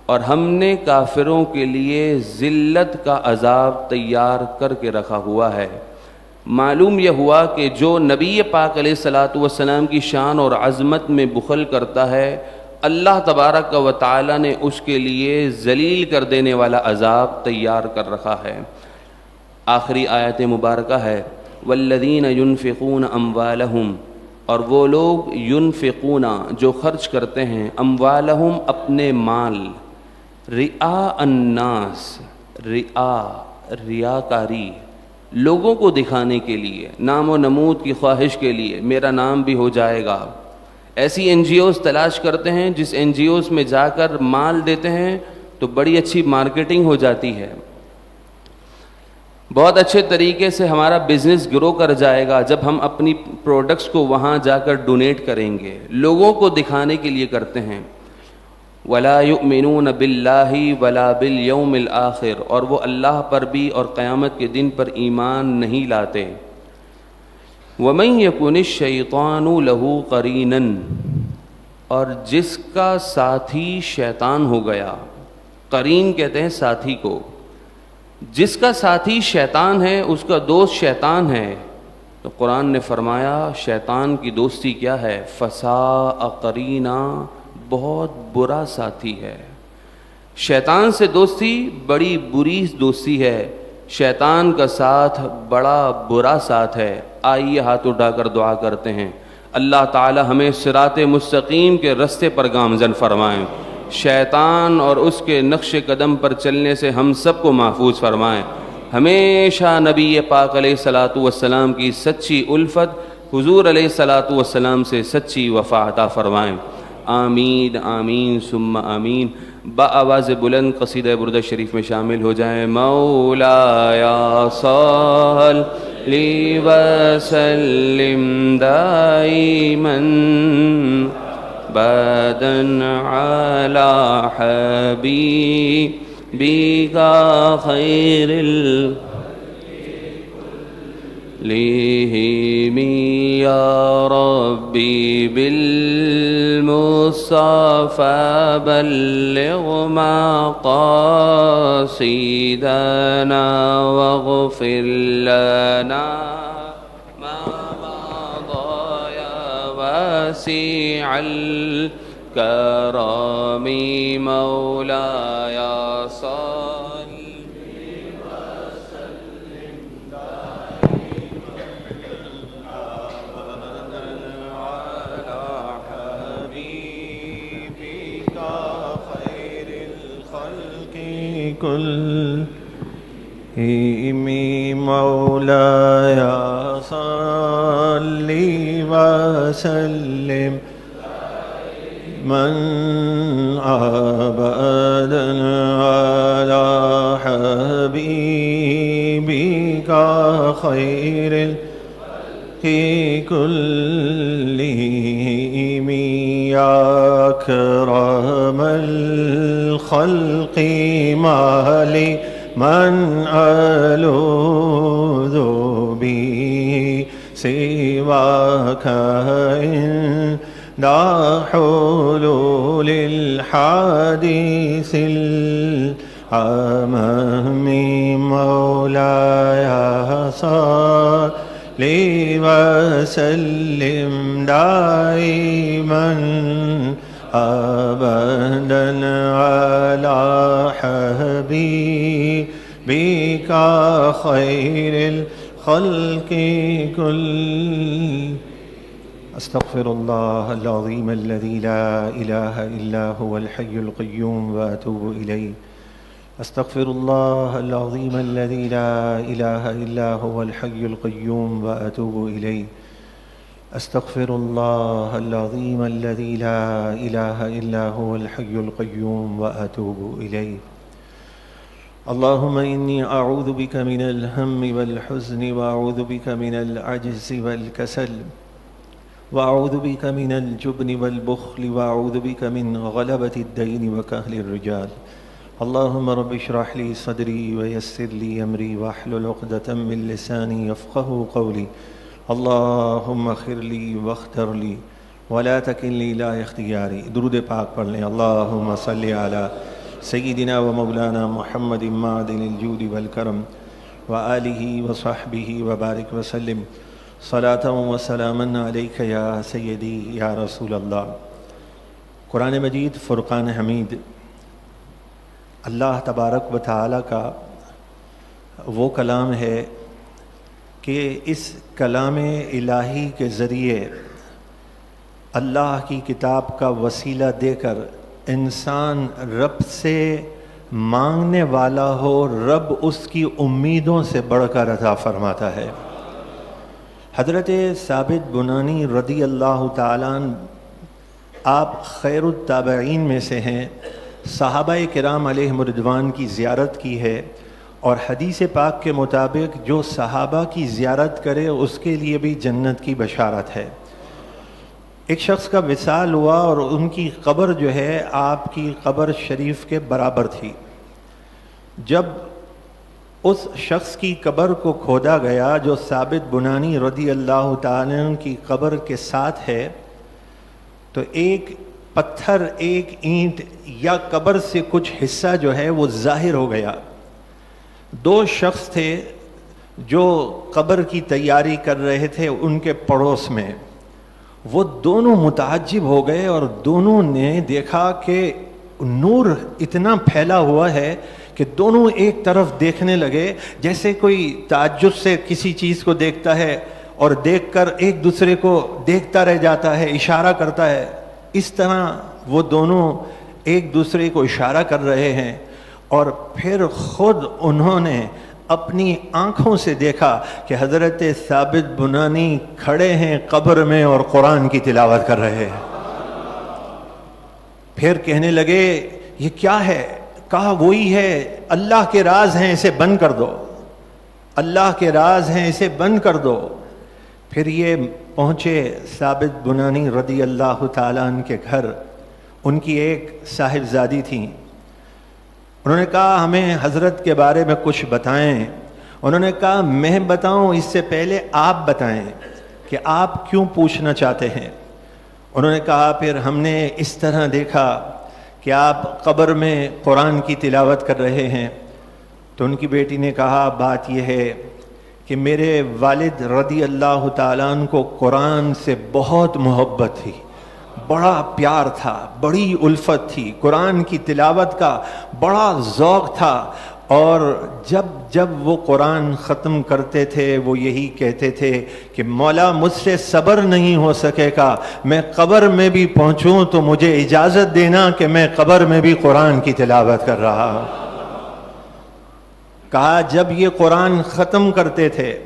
اور ہم نے کافروں کے لیے ذلت کا عذاب تیار کر کے رکھا ہوا ہے۔ معلوم یہ ہوا کہ جو نبی پاک علیہ الصلاۃ والسلام کی شان اور عظمت میں بخل کرتا ہے، اللہ تبارک و تعالی نے اس کے لیے ذلیل کر دینے والا عذاب تیار کر رکھا ہے۔ آخری آیت مبارکہ ہے والذین ینفقون اموالہم، اور وہ لوگ ینفقون جو خرچ کرتے ہیں، اموالہم اپنے مال، رعاء الناس، ریاکاری، لوگوں کو دکھانے کے لیے، نام و نمود کی خواہش کے لیے، میرا نام بھی ہو جائے گا۔ ایسی این جی اوز تلاش کرتے ہیں جس این جی اوز میں جا کر مال دیتے ہیں تو بڑی اچھی مارکیٹنگ ہو جاتی ہے، بہت اچھے طریقے سے ہمارا بزنس گرو کر جائے گا جب ہم اپنی پروڈکٹس کو وہاں جا کر ڈونیٹ کریں گے، لوگوں کو دکھانے کے لیے کرتے ہیں۔ وَلَا يُؤْمِنُونَ بِاللَّهِ وَلَا بِالْيَوْمِ الْآخِرِ، اور وہ اللہ پر بھی اور قیامت کے دن پر ایمان نہیں لاتے۔ وَمَن يَكُنِ الشَّيْطَانُ لَهُ قَرِينًا، اور جس کا ساتھی شیطان ہو گیا، قرین کہتے ہیں ساتھی کو، جس کا ساتھی شیطان ہے، اس کا دوست شیطان ہے، تو قرآن نے فرمایا شیطان کی دوستی کیا ہے؟ فَسَاءَ قَرِينًا، بہت برا ساتھی ہے۔ شیطان سے دوستی بڑی بری دوستی ہے، شیطان کا ساتھ بڑا برا ساتھ ہے۔ آئیے ہاتھ اٹھا کر دعا کرتے ہیں، اللہ تعالی ہمیں صراط مستقیم کے رستے پر گامزن فرمائیں، شیطان اور اس کے نقش قدم پر چلنے سے ہم سب کو محفوظ فرمائیں، ہمیشہ نبی پاک علیہ الصلاۃ والسلام کی سچی الفت، حضور علیہ الصلاۃ والسلام سے سچی وفا عطا فرمائیں۔ آمین آمین ثم آمین۔ بآواز بلند قصیدہ بردہ شریف میں شامل ہو جائیں۔ مولایا صلی وسلم دائما بدن علی حبیبک خیر لِهِمْ يَا رَبِّ بِالْمُصْطَفَى بَلِّغْ مَقَاصِدَنَا وَاغْفِرْ لَنَا مَا مَضَى يَا وَاسِعَ الْكَرَمِ مَوْلَايَ صَلِّ كلهم مولاي صل وسلم من أبدا على حبيبك خير الخلق كلهم يا أكرم الخلق ما لي من ألوذ به سواك عند حلول الحادث العمم مولاي صل وسلم دائما أبدا على حبيبك خير الخلق كل. أستغفر الله العظيم الذي لا إله إلا هو الحي القيوم وأتوب إليه. أستغفر الله العظيم الذي لا إله إلا هو الحي القيوم وأتوب إليه. أستغفر الله العظيم الذي لا إله إلا هو الحي القيوم وأتوب إليه. اللهم إني أعوذ بك من الهم والحزن وأعوذ بك من العجز والكسل وأعوذ بك من الجبن والبخل وأعوذ بك من غلبة الدين وكهل الرجال. اللهم رب اشرح لي صدري ويسر لي أمري واحلل عقدة من لساني يفقهوا قولي. اللهم اغفر لي واختر لي ولا تكلني إلى اختياري. درود پاک پڑھ لیں. اللهم صل على سيدنا ومولانا محمد معدن الجود والكرم وآلہ وصحبہ وبارک وسلم صلاۃ وسلاما علیک یا سیدی یا رسول اللہ۔ قرآن مجید فرقان حمید اللہ تبارک و تعالی کا وہ کلام ہے کہ اس کلام الہی کے ذریعے اللہ کی کتاب کا وسیلہ دے کر انسان رب سے مانگنے والا ہو، رب اس کی امیدوں سے بڑھ کر عطا فرماتا ہے۔ حضرت ثابت بنانی رضی اللہ تعالیٰ عنہ آپ خیر التابعین میں سے ہیں، صحابہ کرام علیہم رضوان کی زیارت کی ہے، اور حدیث پاک کے مطابق جو صحابہ کی زیارت کرے اس کے لیے بھی جنت کی بشارت ہے۔ ایک شخص کا وصال ہوا اور ان کی قبر جو ہے آپ کی قبر شریف کے برابر تھی۔ جب اس شخص کی قبر کو کھودا گیا جو ثابت بنانی رضی اللہ تعالیٰ عنہ کی قبر کے ساتھ ہے، تو ایک پتھر، ایک اینٹ یا قبر سے کچھ حصہ جو ہے وہ ظاہر ہو گیا۔ دو شخص تھے جو قبر کی تیاری کر رہے تھے ان کے پڑوس میں، وہ دونوں متعجب ہو گئے اور دونوں نے دیکھا کہ نور اتنا پھیلا ہوا ہے کہ دونوں ایک طرف دیکھنے لگے، جیسے کوئی تعجب سے کسی چیز کو دیکھتا ہے اور دیکھ کر ایک دوسرے کو دیکھتا رہ جاتا ہے، اشارہ کرتا ہے، اس طرح وہ دونوں ایک دوسرے کو اشارہ کر رہے ہیں۔ اور پھر خود انہوں نے اپنی آنکھوں سے دیکھا کہ حضرت ثابت بنانی کھڑے ہیں قبر میں اور قرآن کی تلاوت کر رہے ہیں۔ پھر کہنے لگے یہ کیا ہے؟ کہا وہی ہے، اللہ کے راز ہیں، اسے بند کر دو، اللہ کے راز ہیں، اسے بند کر دو۔ پھر یہ پہنچے ثابت بنانی رضی اللہ تعالیٰ عنہ کے گھر، ان کی ایک صاحبزادی تھیں۔ انہوں نے کہا ہمیں حضرت کے بارے میں کچھ بتائیں۔ انہوں نے کہا میں بتاؤں، اس سے پہلے آپ بتائیں کہ آپ کیوں پوچھنا چاہتے ہیں۔ انہوں نے کہا پھر ہم نے اس طرح دیکھا کہ آپ قبر میں قرآن کی تلاوت کر رہے ہیں۔ تو ان کی بیٹی نے کہا بات یہ ہے کہ میرے والد رضی اللہ تعالیٰ عنہ کو قرآن سے بہت محبت تھی، بڑا پیار تھا، بڑی الفت تھی، قرآن کی تلاوت کا بڑا ذوق تھا، اور جب وہ قرآن ختم کرتے تھے وہ یہی کہتے تھے کہ مولا مجھ سے صبر نہیں ہو سکے گا، میں قبر میں بھی پہنچوں تو مجھے اجازت دینا کہ میں قبر میں بھی قرآن کی تلاوت کر رہا ہوں۔ کہا جب یہ قرآن ختم کرتے تھے،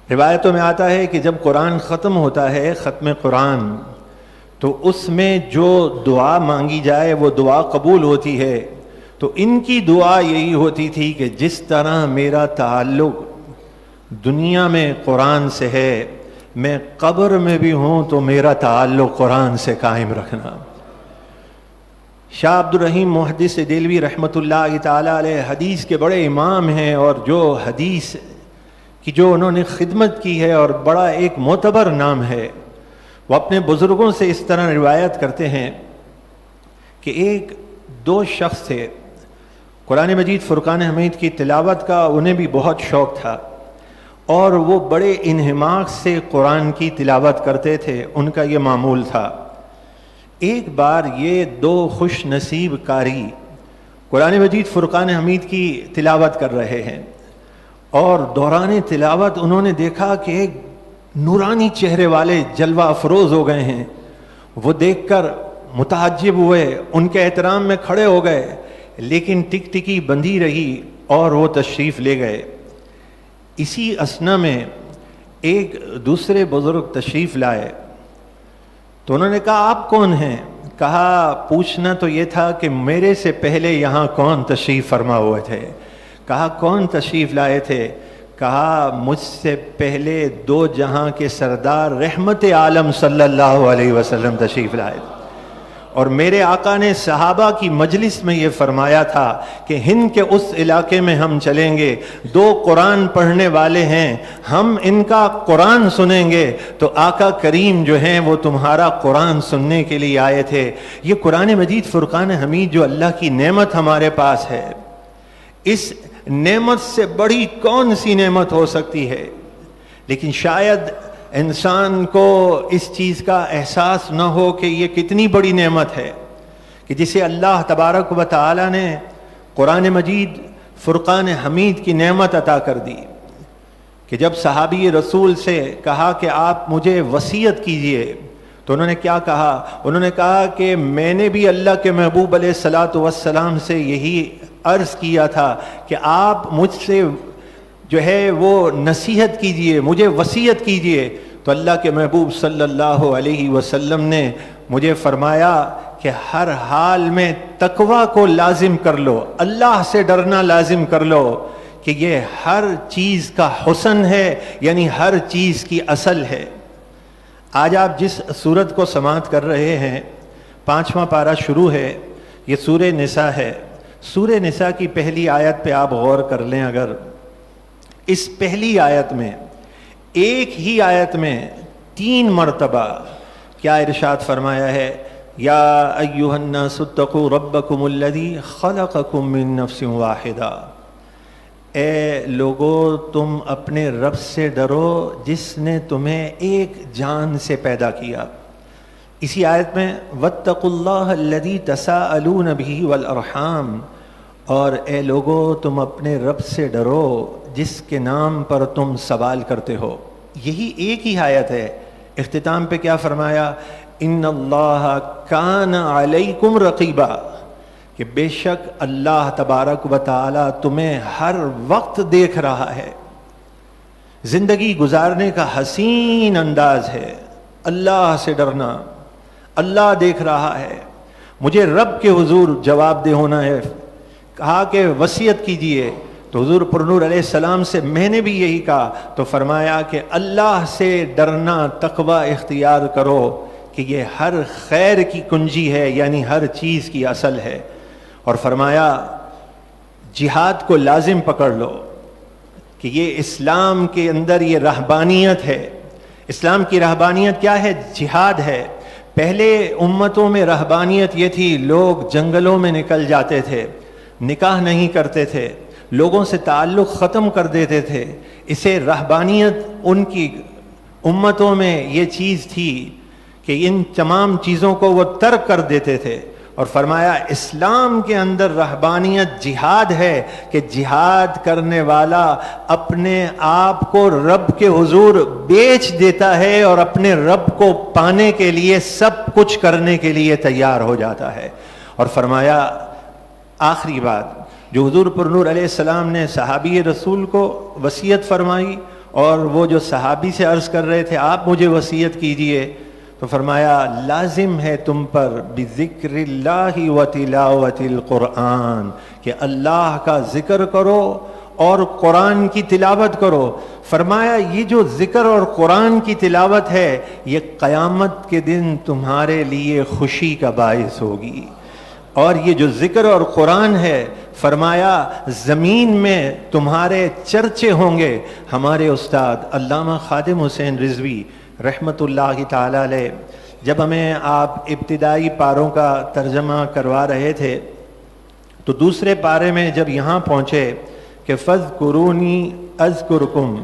روایتوں میں آتا ہے کہ جب قرآن ختم ہوتا ہے، ختم قرآن، تو اس میں جو دعا مانگی جائے وہ دعا قبول ہوتی ہے۔ تو ان کی دعا یہی ہوتی تھی کہ جس طرح میرا تعلق دنیا میں قرآن سے ہے، میں قبر میں بھی ہوں تو میرا تعلق قرآن سے قائم رکھنا۔ شاہ عبد الرحیم محدث دہلوی رحمۃ اللہ تعالی علیہ حدیث کے بڑے امام ہیں، اور جو حدیث کی جو انہوں نے خدمت کی ہے اور بڑا ایک معتبر نام ہے، وہ اپنے بزرگوں سے اس طرح روایت کرتے ہیں کہ ایک دو شخص تھے، قرآن مجید فرقان حمید کی تلاوت کا انہیں بھی بہت شوق تھا، اور وہ بڑے انہماک سے قرآن کی تلاوت کرتے تھے، ان کا یہ معمول تھا۔ ایک بار یہ دو خوش نصیب قاری قرآن مجید فرقان حمید کی تلاوت کر رہے ہیں، اور دوران تلاوت انہوں نے دیکھا کہ ایک نورانی چہرے والے جلوہ افروز ہو گئے ہیں۔ وہ دیکھ کر متعجب ہوئے، ان کے احترام میں کھڑے ہو گئے، لیکن ٹک ٹکی بندھی رہی اور وہ تشریف لے گئے۔ اسی اثنا میں ایک دوسرے بزرگ تشریف لائے، تو انہوں نے کہا آپ کون ہیں؟ کہا پوچھنا تو یہ تھا کہ میرے سے پہلے یہاں کون تشریف فرما ہوئے تھے؟ کہا کون تشریف لائے تھے؟ کہا مجھ سے پہلے دو جہاں کے سردار رحمت عالم صلی اللہ علیہ وسلم تشریف لائے تھے، اور میرے آقا نے صحابہ کی مجلس میں یہ فرمایا تھا کہ ہند کے اس علاقے میں ہم چلیں گے، دو قرآن پڑھنے والے ہیں، ہم ان کا قرآن سنیں گے، تو آقا کریم جو ہیں وہ تمہارا قرآن سننے کے لیے آئے تھے۔ یہ قرآن مجید فرقان حمید جو اللہ کی نعمت ہمارے پاس ہے، اس نعمت سے بڑی کون سی نعمت ہو سکتی ہے؟ لیکن شاید انسان کو اس چیز کا احساس نہ ہو کہ یہ کتنی بڑی نعمت ہے کہ جسے اللہ تبارک و تعالی نے قرآن مجید فرقان حمید کی نعمت عطا کر دی، کہ جب صحابی رسول سے کہا کہ آپ مجھے وصیت کیجئے تو انہوں نے کیا کہا؟ انہوں نے کہا کہ میں نے بھی اللہ کے محبوب علیہ الصلاۃ والسلام سے یہی عرض کیا تھا کہ آپ مجھ سے جو ہے وہ نصیحت کیجئے، مجھے وصیت کیجئے۔ تو اللہ کے محبوب صلی اللہ علیہ وسلم نے مجھے فرمایا کہ ہر حال میں تقوی کو لازم کر لو، اللہ سے ڈرنا لازم کر لو، کہ یہ ہر چیز کا حسن ہے، یعنی ہر چیز کی اصل ہے۔ آج آپ جس سورت کو سماعت کر رہے ہیں 5واں پارہ شروع ہے، یہ سورہ نساء ہے۔ سورہ نساء کی پہلی آیت پہ آپ غور کر لیں، اگر اس پہلی آیت میں ایک ہی آیت میں 3 مرتبہ کیا ارشاد فرمایا ہے؟ یا ایھا الناس اتقوا ربکم الذی خلقکم من نفس واحدہ، اے لوگو تم اپنے رب سے ڈرو جس نے تمہیں ایک جان سے پیدا کیا۔ اسی آیت میں واتقوا اللہ الذی تساءلون بہ والارحام، اور اے لوگو تم اپنے رب سے ڈرو جس کے نام پر تم سوال کرتے ہو۔ یہی ایک ہی آیت ہے۔ اختتام پہ کیا فرمایا؟ ان اللہ کان علیکم رقیبا، کہ بے شک اللہ تبارک و تعالی تمہیں ہر وقت دیکھ رہا ہے۔ زندگی گزارنے کا حسین انداز ہے اللہ سے ڈرنا، اللہ دیکھ رہا ہے۔ مجھے رب کے حضور جواب دہ ہونا ہے۔ کہا کہ وصیت کیجئے، تو حضور پرنور علیہ السلام سے میں نے بھی یہی کہا، تو فرمایا کہ اللہ سے ڈرنا تقوی اختیار کرو، کہ یہ ہر خیر کی کنجی ہے، یعنی ہر چیز کی اصل ہے۔ اور فرمایا جہاد کو لازم پکڑ لو، کہ یہ اسلام کے اندر یہ رہبانیت ہے۔ اسلام کی رہبانیت کیا ہے؟ جہاد ہے۔ پہلے امتوں میں رہبانیت یہ تھی، لوگ جنگلوں میں نکل جاتے تھے، نکاح نہیں کرتے تھے، لوگوں سے تعلق ختم کر دیتے تھے۔ اسے رہبانیت ان کی امتوں میں یہ چیز تھی کہ ان تمام چیزوں کو وہ ترک کر دیتے تھے۔ اور فرمایا اسلام کے اندر رہبانیت جہاد ہے، کہ جہاد کرنے والا اپنے آپ کو رب کے حضور بیچ دیتا ہے اور اپنے رب کو پانے کے لیے سب کچھ کرنے کے لیے تیار ہو جاتا ہے۔ اور فرمایا آخری بات جو حضور پرنور علیہ السلام نے صحابی رسول کو وصیت فرمائی، اور وہ جو صحابی سے عرض کر رہے تھے آپ مجھے وصیت کیجئے، تو فرمایا لازم ہے تم پر بذکر اللہ و تلاوت القرآن، کہ اللہ کا ذکر کرو اور قرآن کی تلاوت کرو۔ فرمایا یہ جو ذکر اور قرآن کی تلاوت ہے یہ قیامت کے دن تمہارے لیے خوشی کا باعث ہوگی، اور یہ جو ذکر اور قرآن ہے فرمایا زمین میں تمہارے چرچے ہوں گے۔ ہمارے استاد علامہ خادم حسین رضوی رحمۃ اللہ تعالی علیہ جب ہمیں آپ ابتدائی پاروں کا ترجمہ کروا رہے تھے تو دوسرے پارے میں جب یہاں پہنچے کہ فاذکرونی اذکرکم،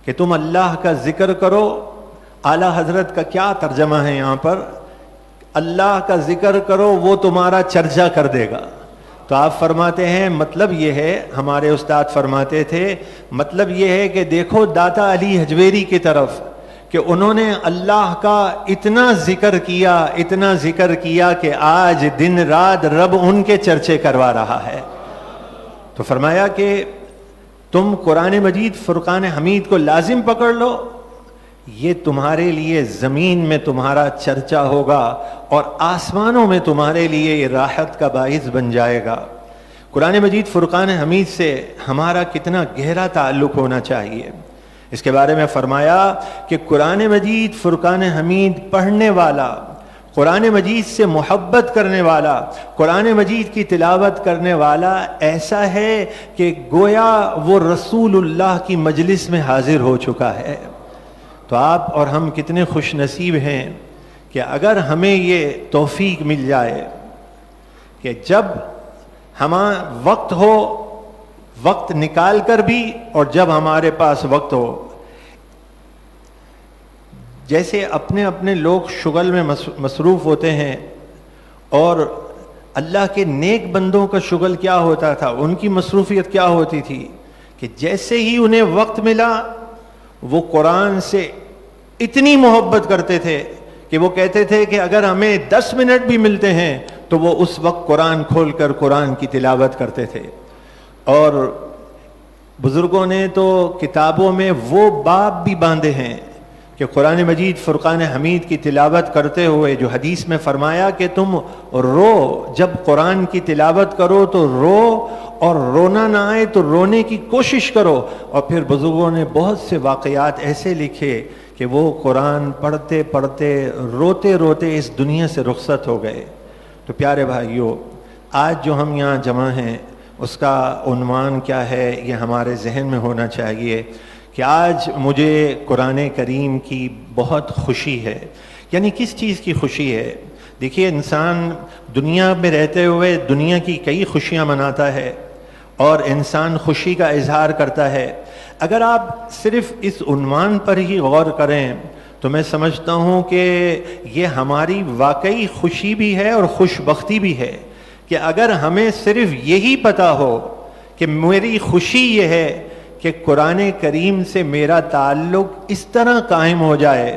کہ تم اللہ کا ذکر کرو، اعلیٰ حضرت کا کیا ترجمہ ہے یہاں پر؟ اللہ کا ذکر کرو وہ تمہارا چرچا کر دے گا۔ تو آپ فرماتے ہیں مطلب یہ ہے، ہمارے استاد فرماتے تھے مطلب یہ ہے کہ دیکھو داتا علی حجویری کی طرف، کہ انہوں نے اللہ کا اتنا ذکر کیا کہ آج دن رات رب ان کے چرچے کروا رہا ہے۔ تو فرمایا کہ تم قرآن مجید فرقان حمید کو لازم پکڑ لو، یہ تمہارے لیے زمین میں تمہارا چرچا ہوگا اور آسمانوں میں تمہارے لیے یہ راحت کا باعث بن جائے گا۔ قرآن مجید فرقان حمید سے ہمارا کتنا گہرا تعلق ہونا چاہیے، اس کے بارے میں فرمایا کہ قرآن مجید فرقان حمید پڑھنے والا، قرآن مجید سے محبت کرنے والا، قرآن مجید کی تلاوت کرنے والا ایسا ہے کہ گویا وہ رسول اللہ کی مجلس میں حاضر ہو چکا ہے۔ تو آپ اور ہم کتنے خوش نصیب ہیں کہ اگر ہمیں یہ توفیق مل جائے کہ جب ہمارا وقت ہو وقت نکال کر بھی اور جب ہمارے پاس وقت ہو. جیسے اپنے اپنے لوگ شغل میں مصروف ہوتے ہیں، اور اللہ کے نیک بندوں کا شغل کیا ہوتا تھا، ان کی مصروفیت کیا ہوتی تھی کہ جیسے ہی انہیں وقت ملا وہ قرآن سے اتنی محبت کرتے تھے کہ وہ کہتے تھے کہ اگر ہمیں 10 منٹ بھی ملتے ہیں تو وہ اس وقت قرآن کھول کر قرآن کی تلاوت کرتے تھے. اور بزرگوں نے تو کتابوں میں وہ باب بھی باندھے ہیں کہ قرآن مجید فرقان حمید کی تلاوت کرتے ہوئے جو حدیث میں فرمایا کہ تم رو، جب قرآن کی تلاوت کرو تو رو، اور رونا نہ آئے تو رونے کی کوشش کرو. اور پھر بزرگوں نے بہت سے واقعات ایسے لکھے کہ وہ قرآن پڑھتے پڑھتے روتے روتے اس دنیا سے رخصت ہو گئے. تو پیارے بھائیوں، آج جو ہم یہاں جمع ہیں اس کا عنوان کیا ہے، یہ ہمارے ذہن میں ہونا چاہیے کہ آج مجھے قرآن کریم کی بہت خوشی ہے. یعنی کس چیز کی خوشی ہے؟ دیکھیے، انسان دنیا میں رہتے ہوئے دنیا کی کئی خوشیاں مناتا ہے اور انسان خوشی کا اظہار کرتا ہے. اگر آپ صرف اس عنوان پر ہی غور کریں تو میں سمجھتا ہوں کہ یہ ہماری واقعی خوشی بھی ہے اور خوش بختی بھی ہے کہ اگر ہمیں صرف یہی پتہ ہو کہ میری خوشی یہ ہے کہ قرآن کریم سے میرا تعلق اس طرح قائم ہو جائے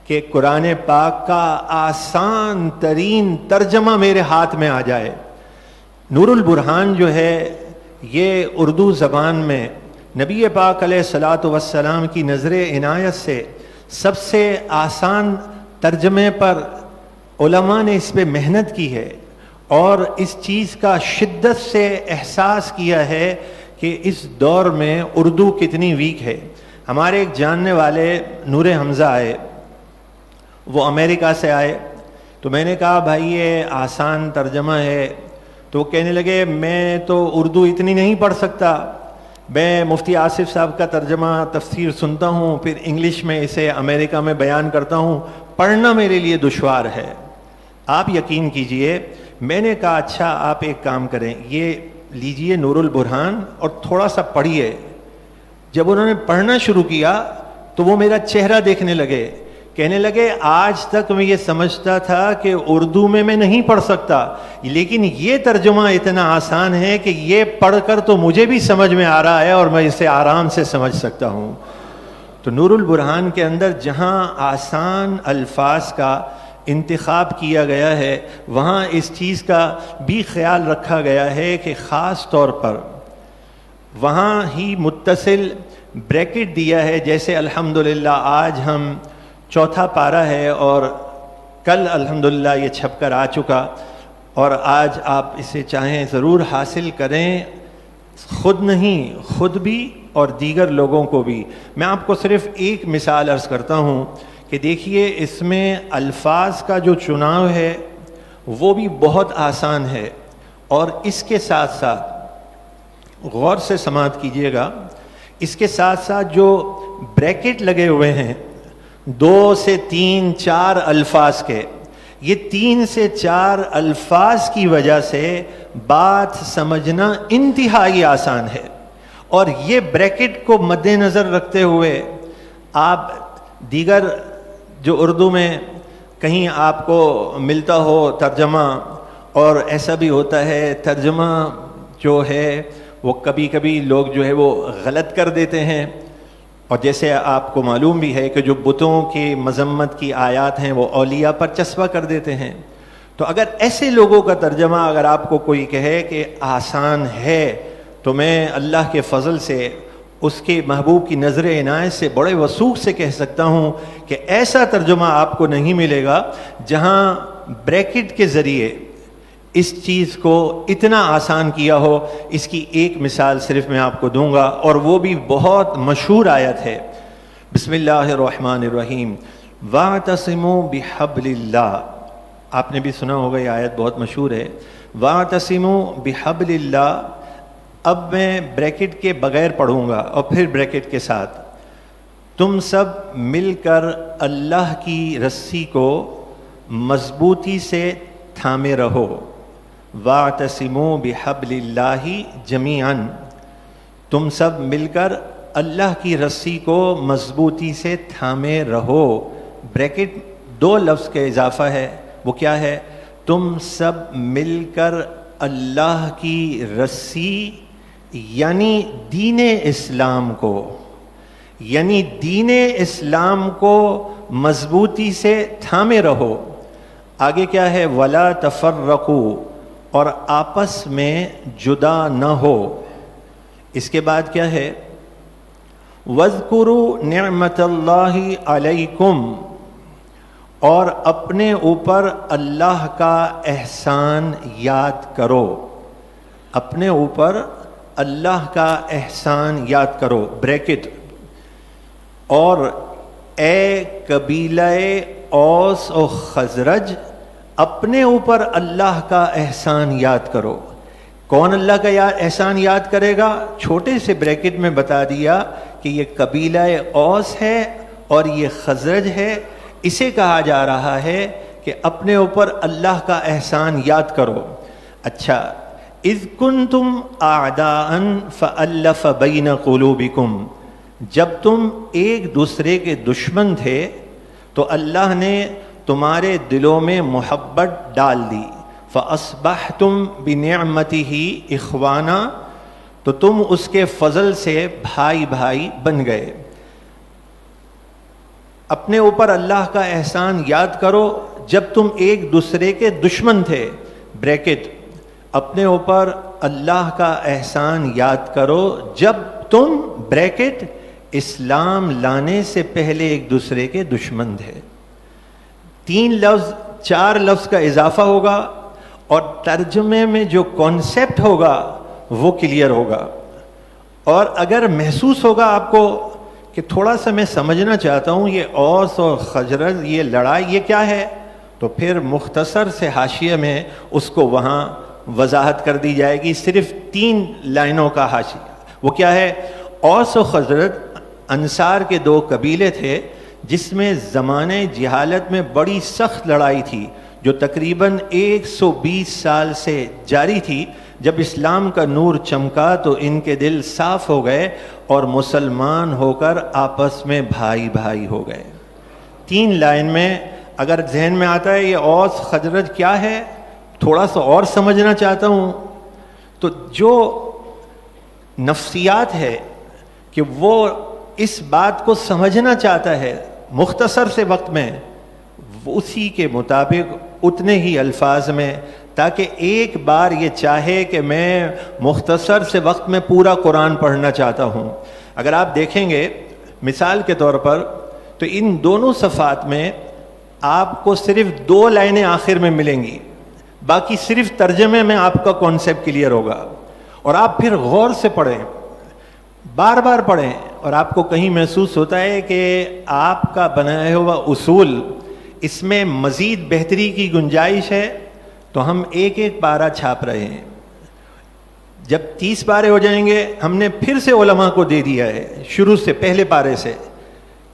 کہ قرآن پاک کا آسان ترین ترجمہ میرے ہاتھ میں آ جائے. نور البرہان جو ہے یہ اردو زبان میں نبی پاک علیہ الصلاۃ والسلام کی نظر عنایت سے سب سے آسان ترجمے پر علماء نے اس پہ محنت کی ہے اور اس چیز کا شدت سے احساس کیا ہے کہ اس دور میں اردو کتنی ویک ہے. ہمارے ایک جاننے والے نور حمزہ آئے، وہ امریکہ سے آئے، تو میں نے کہا بھائی یہ آسان ترجمہ ہے، تو وہ کہنے لگے میں تو اردو اتنی نہیں پڑھ سکتا، میں مفتی آصف صاحب کا ترجمہ تفسیر سنتا ہوں، پھر انگلش میں اسے امریکہ میں بیان کرتا ہوں، پڑھنا میرے لیے دشوار ہے. آپ یقین کیجئے، میں نے کہا اچھا آپ ایک کام کریں، یہ لیجئے نور البرہان اور تھوڑا سا پڑھیے. جب انہوں نے پڑھنا شروع کیا تو وہ میرا چہرہ دیکھنے لگے، کہنے لگے آج تک میں یہ سمجھتا تھا کہ اردو میں نہیں پڑھ سکتا، لیکن یہ ترجمہ اتنا آسان ہے کہ یہ پڑھ کر تو مجھے بھی سمجھ میں آ رہا ہے اور میں اسے آرام سے سمجھ سکتا ہوں. تو نور البرہان کے اندر جہاں آسان الفاظ کا انتخاب کیا گیا ہے وہاں اس چیز کا بھی خیال رکھا گیا ہے کہ خاص طور پر وہاں ہی متصل بریکٹ دیا ہے. جیسے الحمدللہ آج ہم چوتھا پارہ ہے اور کل الحمدللہ یہ چھپ کر آ چکا، اور آج آپ اسے چاہیں ضرور حاصل کریں، خود نہیں خود بھی اور دیگر لوگوں کو بھی. میں آپ کو صرف ایک مثال عرض کرتا ہوں کہ دیکھیے اس میں الفاظ کا جو چناؤ ہے وہ بھی بہت آسان ہے، اور اس کے ساتھ ساتھ غور سے سماعت کیجئے گا، اس کے ساتھ ساتھ جو بریکٹ لگے ہوئے ہیں 2 سے 3 4 الفاظ کے، یہ 3 سے 4 الفاظ کی وجہ سے بات سمجھنا انتہائی آسان ہے. اور یہ بریکٹ کو مد نظر رکھتے ہوئے آپ دیگر جو اردو میں کہیں آپ کو ملتا ہو ترجمہ، اور ایسا بھی ہوتا ہے ترجمہ جو ہے وہ کبھی کبھی لوگ جو ہے وہ غلط کر دیتے ہیں، اور جیسے آپ کو معلوم بھی ہے کہ جو بتوں کی مذمت کی آیات ہیں وہ اولیاء پر چسپاں کر دیتے ہیں. تو اگر ایسے لوگوں کا ترجمہ اگر آپ کو کوئی کہے کہ آسان ہے تو میں اللہ کے فضل سے اس کے محبوب کی نظر عنایت سے بڑے وثوق سے کہہ سکتا ہوں کہ ایسا ترجمہ آپ کو نہیں ملے گا جہاں بریکٹ کے ذریعے اس چیز کو اتنا آسان کیا ہو. اس کی ایک مثال صرف میں آپ کو دوں گا اور وہ بھی بہت مشہور آیت ہے. بسم اللہ الرحمن الرحیم، وَاعْتَصِمُوا بِحَبْلِ اللَّهِ. آپ نے بھی سنا ہوگا یہ آیت بہت مشہور ہے. وَاعْتَصِمُوا بِحَبْلِ اللَّهِ. اب میں بریکٹ کے بغیر پڑھوں گا اور پھر بریکٹ کے ساتھ. تم سب مل کر اللہ کی رسی کو مضبوطی سے تھامے رہو. وَاعْتَصِمُوا بِحَبْلِ اللَّهِ جَمِيعًا. تم سب مل کر اللہ کی رسی کو مضبوطی سے تھامے رہو. بریکٹ 2 لفظ کے اضافہ ہے. وہ کیا ہے؟ تم سب مل کر اللہ کی رسی یعنی دین اسلام کو، یعنی دین اسلام کو مضبوطی سے تھامے رہو. آگے کیا ہے؟ ولا تفرقوا، اور آپس میں جدا نہ ہو. اس کے بعد کیا ہے؟ وَاذْكُرُوا نِعْمَةَ اللَّهِ عَلَيْكُمْ، اور اپنے اوپر اللہ کا احسان یاد کرو. اپنے اوپر اللہ کا احسان یاد کرو. بریکٹ. اور اے قبیلہ اوس و خزرج، اپنے اوپر اللہ کا احسان یاد کرو. کون اللہ کا احسان یاد کرے گا؟ چھوٹے سے بریکٹ میں بتا دیا کہ یہ قبیلہ اوس ہے اور یہ خزرج ہے. اسے کہا جا رہا ہے کہ اپنے اوپر اللہ کا احسان یاد کرو. اچھا، اذ کنتم اعداء فألف بین قلوبکم، جب تم ایک دوسرے کے دشمن تھے تو اللہ نے تمہارے دلوں میں محبت ڈال دی. فَأَصْبَحْتُمْ بِنِعْمَتِهِ إِخْوَانًا، تو تم اس کے فضل سے بھائی بھائی بن گئے. اپنے اوپر اللہ کا احسان یاد کرو جب تم ایک دوسرے کے دشمن تھے. بریکٹ. اپنے اوپر اللہ کا احسان یاد کرو جب تم بریکٹ اسلام لانے سے پہلے ایک دوسرے کے دشمن تھے. 3 لفظ 4 لفظ کا اضافہ ہوگا اور ترجمے میں جو کانسیپٹ ہوگا وہ کلیئر ہوگا. اور اگر محسوس ہوگا آپ کو کہ تھوڑا سا میں سمجھنا چاہتا ہوں یہ اوس اور خزرج یہ لڑائی یہ کیا ہے، تو پھر مختصر سے حاشیے میں اس کو وہاں وضاحت کر دی جائے گی. صرف 3 لائنوں کا حاشیہ. وہ کیا ہے؟ اوس و خزرج انصار کے 2 قبیلے تھے جس میں زمانے جہالت میں بڑی سخت لڑائی تھی جو تقریباً 120 سال سے جاری تھی. جب اسلام کا نور چمکا تو ان کے دل صاف ہو گئے اور مسلمان ہو کر آپس میں بھائی بھائی ہو گئے. 3 لائن میں اگر ذہن میں آتا ہے یہ اوس خزرج کیا ہے، تھوڑا سا اور سمجھنا چاہتا ہوں، تو جو نفسیات ہے کہ وہ اس بات کو سمجھنا چاہتا ہے مختصر سے وقت میں، اسی کے مطابق اتنے ہی الفاظ میں، تاکہ ایک بار یہ چاہے کہ میں مختصر سے وقت میں پورا قرآن پڑھنا چاہتا ہوں. اگر آپ دیکھیں گے مثال کے طور پر تو ان دونوں صفحات میں آپ کو صرف 2 لائنیں آخر میں ملیں گی، باقی صرف ترجمے میں آپ کا کانسیپٹ کلیئر ہوگا. اور آپ پھر غور سے پڑھیں، بار بار پڑھیں، اور آپ کو کہیں محسوس ہوتا ہے کہ آپ کا بنایا ہوا اصول اس میں مزید بہتری کی گنجائش ہے، تو ہم ایک پارہ چھاپ رہے ہیں. جب 30 پارے ہو جائیں گے ہم نے پھر سے علماء کو دے دیا ہے شروع سے پہلے پارے سے